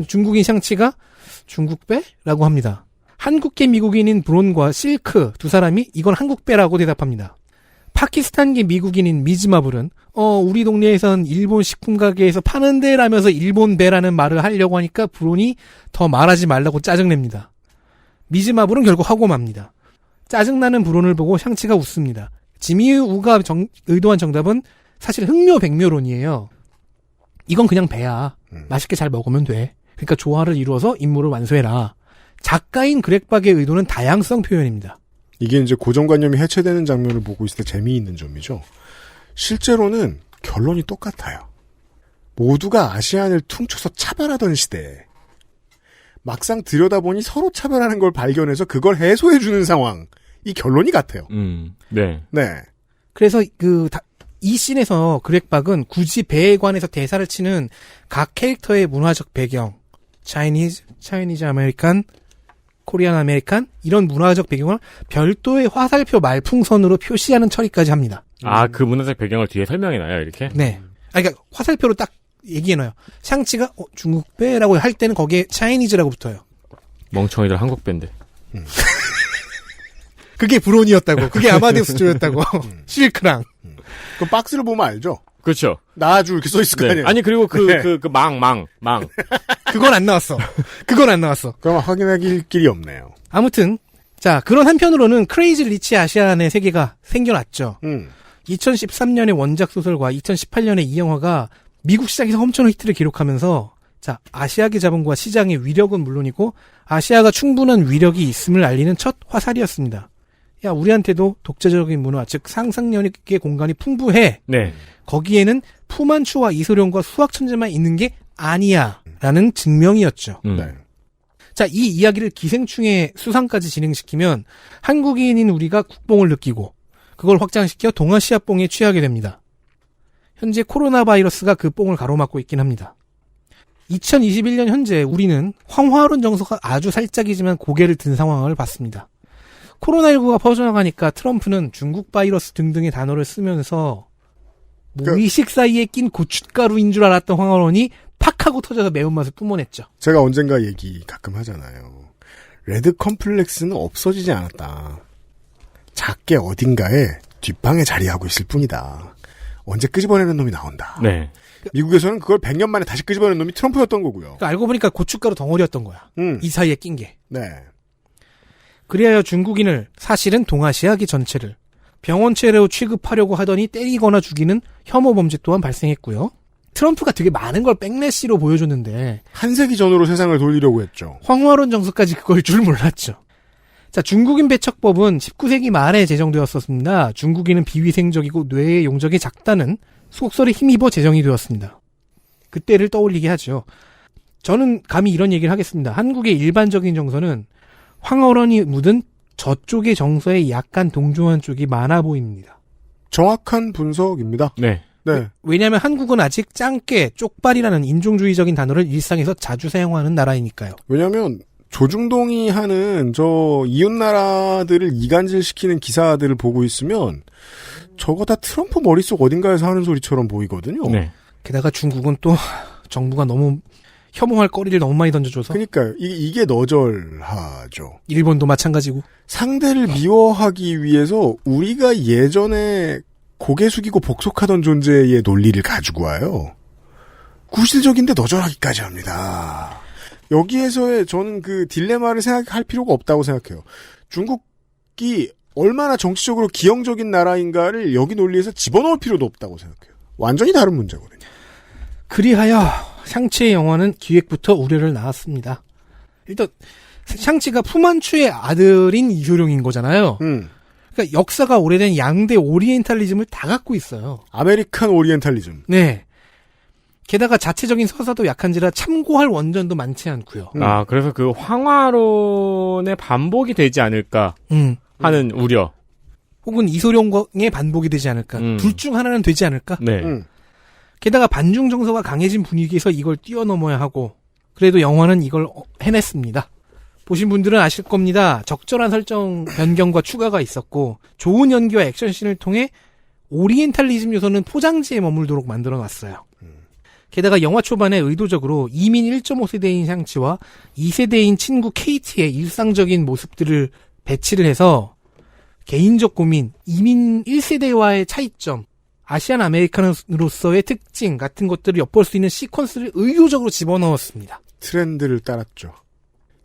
D: 중국인 샹치가 중국배라고 합니다. 한국계 미국인인 브론과 실크 두 사람이 이건 한국배라고 대답합니다. 파키스탄계 미국인인 미즈마블은 우리 동네에선 일본 식품 가게에서 파는데 라면서 일본배라는 말을 하려고 하니까 브론이 더 말하지 말라고 짜증냅니다. 미즈마블은 결국 하고 맙니다. 짜증나는 브론을 보고 샹치가 웃습니다. 지미우가 의도한 정답은 사실 흥묘백묘론이에요. 이건 그냥 배야. 맛있게 잘 먹으면 돼. 그러니까 조화를 이루어서 임무를 완수해라. 작가인 그렉박의 의도는 다양성 표현입니다.
C: 이게 이제 고정관념이 해체되는 장면을 보고 있을 때 재미있는 점이죠. 실제로는 결론이 똑같아요. 모두가 아시안을 퉁쳐서 차별하던 시대에 막상 들여다보니 서로 차별하는 걸 발견해서 그걸 해소해주는 상황. 이 결론이 같아요.
E: 네.
C: 네.
D: 그래서 이 씬에서 그렉박은 굳이 배에 관해서 대사를 치는 각 캐릭터의 문화적 배경, 차이니즈 아메리칸, 코리안 아메리칸 이런 문화적 배경을 별도의 화살표 말풍선으로 표시하는 처리까지 합니다.
E: 그 문화적 배경을 뒤에 설명해놔요, 이렇게?
D: 네. 그러니까 화살표로 딱 얘기해놔요. 샹치가 중국배라고 할 때는 거기에 차이니즈라고 붙어요.
E: 멍청이들 한국배인데.
D: 그게 브론이었다고. 그게 아마데우스 조였다고. 실크랑.
C: 그 박스를 보면 알죠?
E: 그렇죠.
C: 나아주 이렇게 써있을 거 아니에요?
E: 아니, 그리고 망.
D: 그건 안 나왔어.
C: 그럼 확인할 길이 없네요.
D: 아무튼, 자, 그런 한편으로는 크레이지 리치 아시안의 세계가 생겨났죠. 2013년의 원작 소설과 2018년의 이 영화가 미국 시장에서 엄청난 히트를 기록하면서, 자, 아시아계 자본과 시장의 위력은 물론이고, 아시아가 충분한 위력이 있음을 알리는 첫 화살이었습니다. 야, 우리한테도 독자적인 문화, 즉 상상력의 공간이 풍부해.
E: 네.
D: 거기에는 푸만추와 이소룡과 수학천재만 있는 게 아니야. 라는 증명이었죠.
C: 네.
D: 자, 이 이야기를 기생충의 수상까지 진행시키면 한국인인 우리가 국뽕을 느끼고 그걸 확장시켜 동아시아뽕에 취하게 됩니다. 현재 코로나 바이러스가 그 뽕을 가로막고 있긴 합니다. 2021년 현재 우리는 황화론 정서가 아주 살짝이지만 고개를 든 상황을 봤습니다. 코로나19가 퍼져나가니까 트럼프는 중국 바이러스 등등의 단어를 쓰면서 무의식 사이에 낀 고춧가루인 줄 알았던 황화론이 팍 하고 터져서 매운맛을 뿜어냈죠.
C: 제가 언젠가 얘기 가끔 하잖아요. 레드 컴플렉스는 없어지지 않았다. 작게 어딘가에 뒷방에 자리하고 있을 뿐이다. 언제 끄집어내는 놈이 나온다.
E: 네.
C: 미국에서는 그걸 100년 만에 다시 끄집어내는 놈이 트럼프였던 거고요.
D: 그러니까 알고 보니까 고춧가루 덩어리였던 거야. 이 사이에 낀 게.
C: 네.
D: 그리하여 중국인을 사실은 동아시아기 전체를 병원체로 취급하려고 하더니 때리거나 죽이는 혐오 범죄 또한 발생했고요. 트럼프가 되게 많은 걸 백래시로 보여줬는데
C: 한 세기 전으로 세상을 돌리려고 했죠.
D: 황화론 정서까지 그걸 줄 몰랐죠. 자, 중국인 배척법은 19세기 말에 제정되었었습니다. 중국인은 비위생적이고 뇌의 용적이 작다는 속설에 힘입어 제정이 되었습니다. 그때를 떠올리게 하죠. 저는 감히 이런 얘기를 하겠습니다. 한국의 일반적인 정서는 황홀원이 묻은 저쪽의 정서에 약간 동조한 쪽이 많아 보입니다.
C: 정확한 분석입니다.
E: 네.
C: 네.
D: 왜냐하면 한국은 아직 짱깨, 쪽발이라는 인종주의적인 단어를 일상에서 자주 사용하는 나라이니까요.
C: 왜냐하면 조중동이 하는 저 이웃나라들을 이간질시키는 기사들을 보고 있으면 저거 다 트럼프 머릿속 어딘가에서 하는 소리처럼 보이거든요.
E: 네.
D: 게다가 중국은 또 정부가 너무 혐오할 거리를 너무 많이 던져줘서.
C: 그러니까 이게 너절하죠.
D: 일본도 마찬가지고.
C: 상대를 미워하기 위해서 우리가 예전에 고개 숙이고 복속하던 존재의 논리를 가지고 와요. 구시대적인데 너절하기까지 합니다. 여기에서의 저는 그 딜레마를 생각할 필요가 없다고 생각해요. 중국이 얼마나 정치적으로 기형적인 나라인가를 여기 논리에서 집어넣을 필요도 없다고 생각해요. 완전히 다른 문제거든요.
D: 그리하여 샹치의 영화는 기획부터 우려를 낳았습니다. 일단 샹치가 푸만추의 아들인 이소룡인 거잖아요. 그러니까 역사가 오래된 양대 오리엔탈리즘을 다 갖고 있어요.
C: 아메리칸 오리엔탈리즘.
D: 네. 게다가 자체적인 서사도 약한지라 참고할 원전도 많지 않고요.
E: 아, 그래서 그 황화론의 반복이 되지 않을까 하는 우려.
D: 혹은 이소룡의 반복이 되지 않을까. 둘 중 하나는 되지 않을까.
E: 네.
D: 게다가 반중 정서가 강해진 분위기에서 이걸 뛰어넘어야 하고 그래도 영화는 이걸 해냈습니다. 보신 분들은 아실 겁니다. 적절한 설정 변경과 추가가 있었고 좋은 연기와 액션씬을 통해 오리엔탈리즘 요소는 포장지에 머물도록 만들어놨어요. 게다가 영화 초반에 의도적으로 이민 1.5세대인 샹치와 2세대인 친구 케이트의 일상적인 모습들을 배치를 해서 개인적 고민, 이민 1세대와의 차이점, 아시안 아메리카노로서의 특징 같은 것들을 엿볼 수 있는 시퀀스를 의도적으로 집어넣었습니다.
C: 트렌드를 따랐죠.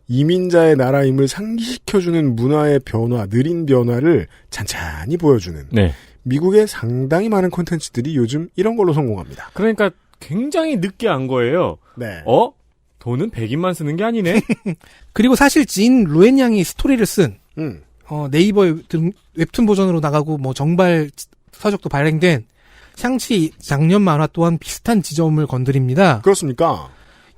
C: 이민자의 나라임을 상기시켜주는 문화의 변화, 느린 변화를 찬찬히 보여주는
E: 네.
C: 미국의 상당히 많은 콘텐츠들이 요즘 이런 걸로 성공합니다.
E: 그러니까 굉장히 늦게 안 거예요.
C: 네.
E: 돈은 100인만 쓰는 게 아니네?
D: 그리고 사실 진 루엔 양이 스토리를 쓴 네이버 웹툰 버전으로 나가고 뭐 정발 서적도 발행된 샹치 장년 만화 또한 비슷한 지점을 건드립니다.
C: 그렇습니까?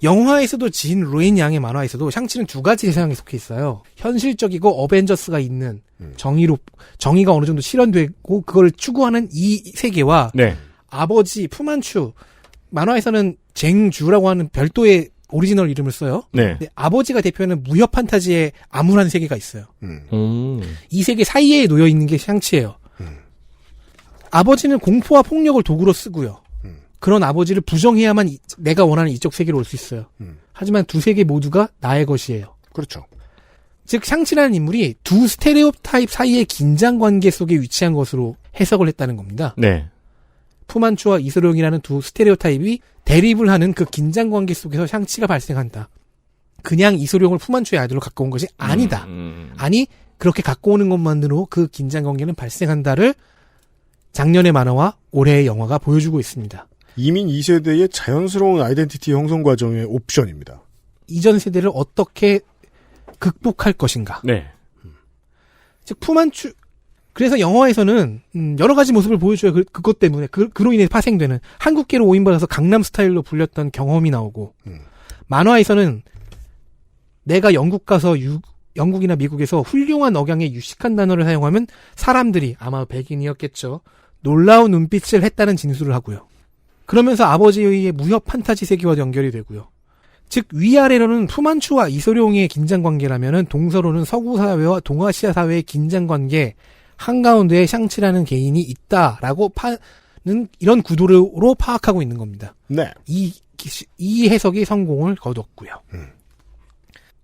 D: 영화에서도 진 루엔 양의 만화에서도 샹치는 두 가지 세상에 속해 있어요. 현실적이고 어벤져스가 있는 정의가 어느 정도 실현되고 그걸 추구하는 이 세계와
E: 네.
D: 아버지 푸만추 만화에서는 쟁주라고 하는 별도의 오리지널 이름을 써요.
E: 네.
D: 근데 아버지가 대표하는 무협 판타지의 암울한 세계가 있어요. 이 세계 사이에 놓여 있는 게 샹치예요. 아버지는 공포와 폭력을 도구로 쓰고요. 그런 아버지를 부정해야만 내가 원하는 이쪽 세계로 올 수 있어요. 하지만 두 세계 모두가 나의 것이에요.
C: 그렇죠.
D: 즉 샹치라는 인물이 두 스테레오타입 사이의 긴장 관계 속에 위치한 것으로 해석을 했다는 겁니다.
E: 네.
D: 푸만추와 이소룡이라는 두 스테레오타입이 대립을 하는 그 긴장 관계 속에서 샹치가 발생한다. 그냥 이소룡을 푸만추의 아들로 갖고 온 것이 아니다. 아니 그렇게 갖고 오는 것만으로 그 긴장 관계는 발생한다를 작년의 만화와 올해의 영화가 보여주고 있습니다.
C: 이민 2세대의 자연스러운 아이덴티티 형성 과정의 옵션입니다.
D: 이전 세대를 어떻게 극복할 것인가.
E: 네.
D: 즉 푸만추 그래서 영화에서는 여러 가지 모습을 보여줘요. 그것 때문에 그로 인해 파생되는 한국계로 오인받아서 강남 스타일로 불렸던 경험이 나오고 만화에서는 내가 영국 가서 영국이나 미국에서 훌륭한 억양의 유식한 단어를 사용하면 사람들이 아마 백인이었겠죠. 놀라운 눈빛을 했다는 진술을 하고요. 그러면서 아버지의 무협 판타지 세계와 연결이 되고요. 즉 위아래로는 푸만추와 이소룡의 긴장관계라면은 동서로는 서구 사회와 동아시아 사회의 긴장관계 한가운데에 샹치라는 개인이 있다라고 파는 이런 구도로 파악하고 있는 겁니다.
C: 네.
D: 이 해석이 성공을 거뒀고요.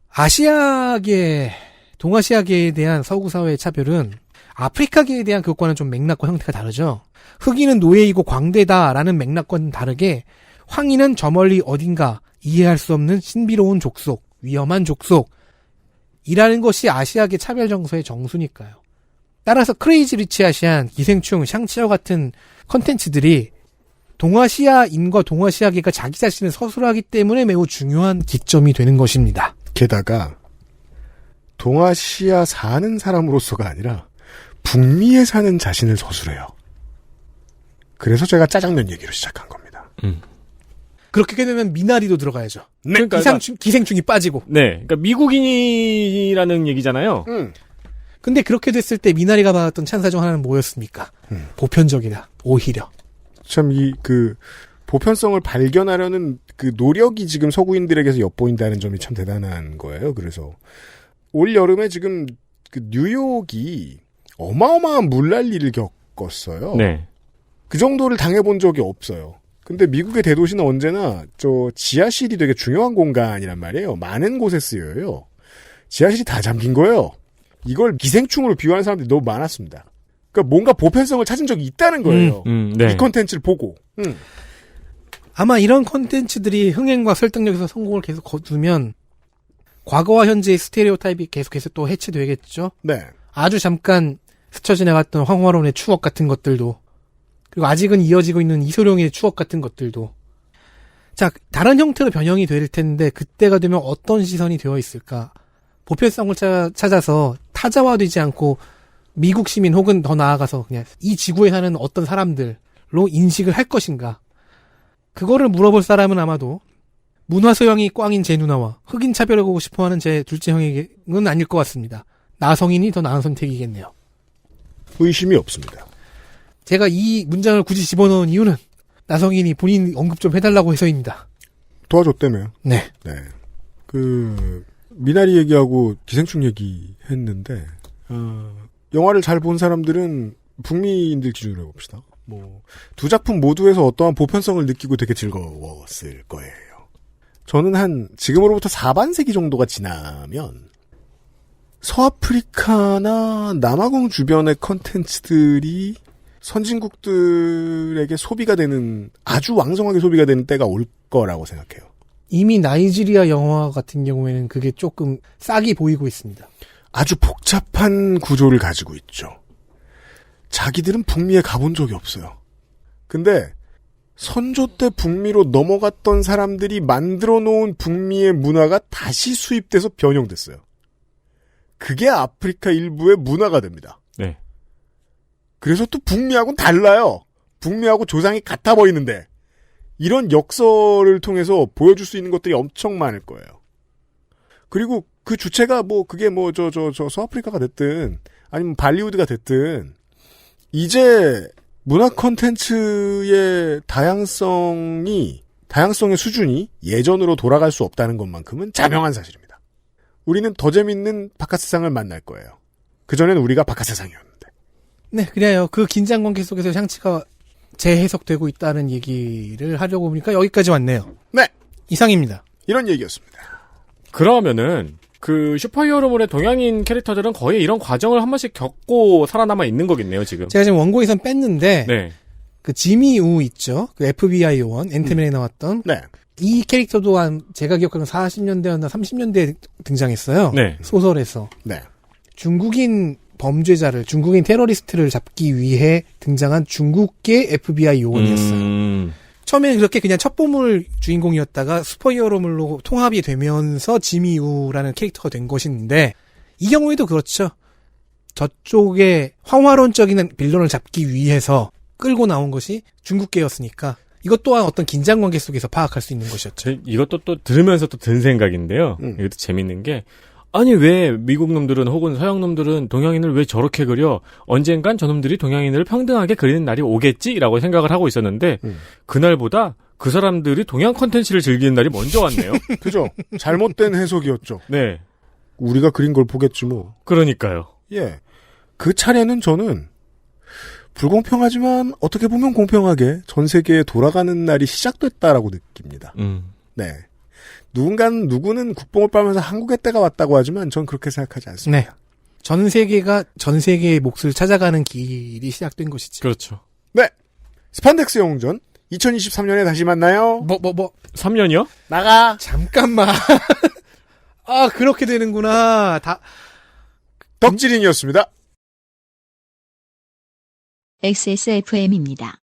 D: 아시아계, 동아시아계에 대한 서구 사회의 차별은 아프리카계에 대한 그것과는 좀 맥락과 형태가 다르죠. 흑인은 노예이고 광대다라는 맥락과는 다르게 황인은 저 멀리 어딘가 이해할 수 없는 신비로운 족속, 위험한 족속이라는 것이 아시아계 차별 정서의 정수니까요. 따라서 크레이지 리치 아시안, 기생충, 샹치와 같은 컨텐츠들이 동아시아인과 동아시아계가 자기 자신을 서술하기 때문에 매우 중요한 기점이 되는 것입니다.
C: 게다가 동아시아 사는 사람으로서가 아니라 북미에 사는 자신을 서술해요. 그래서 제가 짜장면 얘기로 시작한 겁니다.
D: 그렇게 되면 미나리도 들어가야죠.
C: 네.
E: 그러니까
D: 기생충이 빠지고.
E: 네. 그러니까 미국인이라는 얘기잖아요.
D: 근데 그렇게 됐을 때 미나리가 받았던 찬사 중 하나는 뭐였습니까? 보편적이다. 오히려.
C: 참 보편성을 발견하려는 그 노력이 지금 서구인들에게서 엿보인다는 점이 참 대단한 거예요. 그래서 올 여름에 지금 그 뉴욕이 어마어마한 물난리를 겪었어요.
E: 네.
C: 그 정도를 당해본 적이 없어요. 근데 미국의 대도시는 언제나 지하실이 되게 중요한 공간이란 말이에요. 많은 곳에 쓰여요. 지하실이 다 잠긴 거예요. 이걸 기생충으로 비유하는 사람들이 너무 많았습니다. 그러니까 뭔가 보편성을 찾은 적이 있다는 거예요.
E: 네.
C: 이 콘텐츠를 보고.
D: 아마 이런 콘텐츠들이 흥행과 설득력에서 성공을 계속 거두면 과거와 현재의 스테레오 타입이 계속해서 또 해체되겠죠.
C: 네.
D: 아주 잠깐 스쳐 지나갔던 황화론의 추억 같은 것들도, 그리고 아직은 이어지고 있는 이소룡의 추억 같은 것들도. 자, 다른 형태로 변형이 될 텐데 그때가 되면 어떤 시선이 되어 있을까? 보편성을 찾아서 타자화되지 않고 미국 시민 혹은 더 나아가서 그냥 이 지구에 사는 어떤 사람들로 인식을 할 것인가? 그거를 물어볼 사람은 아마도 문화 소양이 꽝인 제 누나와 흑인 차별하고 싶어하는 제 둘째 형에게는 아닐 것 같습니다. 나성인이 더 나은 선택이겠네요.
C: 의심이 없습니다.
D: 제가 이 문장을 굳이 집어넣은 이유는 나성인이 본인 언급 좀 해달라고 해서입니다.
C: 도와줬다며요.
D: 네.
C: 네. 미나리 얘기하고 기생충 얘기했는데 영화를 잘 본 사람들은 북미인들 기준으로 해봅시다. 두 작품 모두에서 어떠한 보편성을 느끼고 되게 즐거웠을 거예요. 저는 지금으로부터 4반세기 정도가 지나면 서아프리카나 남아공 주변의 컨텐츠들이 선진국들에게 소비가 되는, 아주 왕성하게 소비가 되는 때가 올 거라고 생각해요.
D: 이미 나이지리아 영화 같은 경우에는 그게 조금 싹이 보이고 있습니다.
C: 아주 복잡한 구조를 가지고 있죠. 자기들은 북미에 가본 적이 없어요. 근데 선조 때 북미로 넘어갔던 사람들이 만들어 놓은 북미의 문화가 다시 수입돼서 변형됐어요. 그게 아프리카 일부의 문화가 됩니다.
E: 네.
C: 그래서 또 북미하고는 달라요. 북미하고 조상이 같아 보이는데 이런 역설을 통해서 보여줄 수 있는 것들이 엄청 많을 거예요. 그리고 그 주체가 그게 서아프리카가 됐든 아니면 발리우드가 됐든 이제 문화 콘텐츠의 다양성의 수준이 예전으로 돌아갈 수 없다는 것만큼은 자명한 사실입니다. 우리는 더 재밌는 바깥 세상을 만날 거예요. 그전에는 우리가 바깥 세상이었는데.
D: 네, 그래요. 그 긴장 관계 속에서 샹치가 재해석되고 있다는 얘기를 하려고 보니까 여기까지 왔네요.
C: 네.
D: 이상입니다.
C: 이런 얘기였습니다.
E: 그러면은 그 슈퍼히어로물의 동양인 캐릭터들은 거의 이런 과정을 한 번씩 겪고 살아남아 있는 거겠네요, 지금.
D: 제가 지금 원고에선 뺐는데
E: 네.
D: 그 지미 우 있죠. 그 FBI 요원 앤트맨에 나왔던.
C: 네.
D: 이 캐릭터도 제가 기억하는 40년대였나 30년대에 등장했어요.
E: 네.
D: 소설에서.
C: 네.
D: 중국인 중국인 테러리스트를 잡기 위해 등장한 중국계 FBI 요원이었어요. 처음에는 그렇게 그냥 첩보물 주인공이었다가 슈퍼히어로물로 통합이 되면서 지미우라는 캐릭터가 된 것인데 이 경우에도 그렇죠. 저쪽에 황화론적인 빌런을 잡기 위해서 끌고 나온 것이 중국계였으니까 이것 또한 어떤 긴장관계 속에서 파악할 수 있는 것이었죠.
E: 이것도 또 들으면서 또 든 생각인데요. 이것도 재밌는 게 아니 왜 미국 놈들은 혹은 서양 놈들은 동양인을 왜 저렇게 그려? 언젠간 저놈들이 동양인을 평등하게 그리는 날이 오겠지라고 생각을 하고 있었는데 그날보다 그 사람들이 동양 콘텐츠를 즐기는 날이 먼저 왔네요.
C: 그죠? 잘못된 해석이었죠.
E: 네.
C: 우리가 그린 걸 보겠지 뭐.
E: 그러니까요.
C: 예. 그 차례는 저는 불공평하지만 어떻게 보면 공평하게 전 세계에 돌아가는 날이 시작됐다라고 느낍니다. 네. 누구는 국뽕을 빨면서 한국의 때가 왔다고 하지만 전 그렇게 생각하지 않습니다.
D: 네. 전 세계가 전 세계의 몫을 찾아가는 길이 시작된 것이지.
E: 그렇죠.
C: 네. 스판덱스 영웅전 2023년에 다시 만나요.
E: 3년이요?
C: 나가.
D: 잠깐만. 아, 그렇게 되는구나.
C: 덕질인이었습니다.
A: XSFM입니다.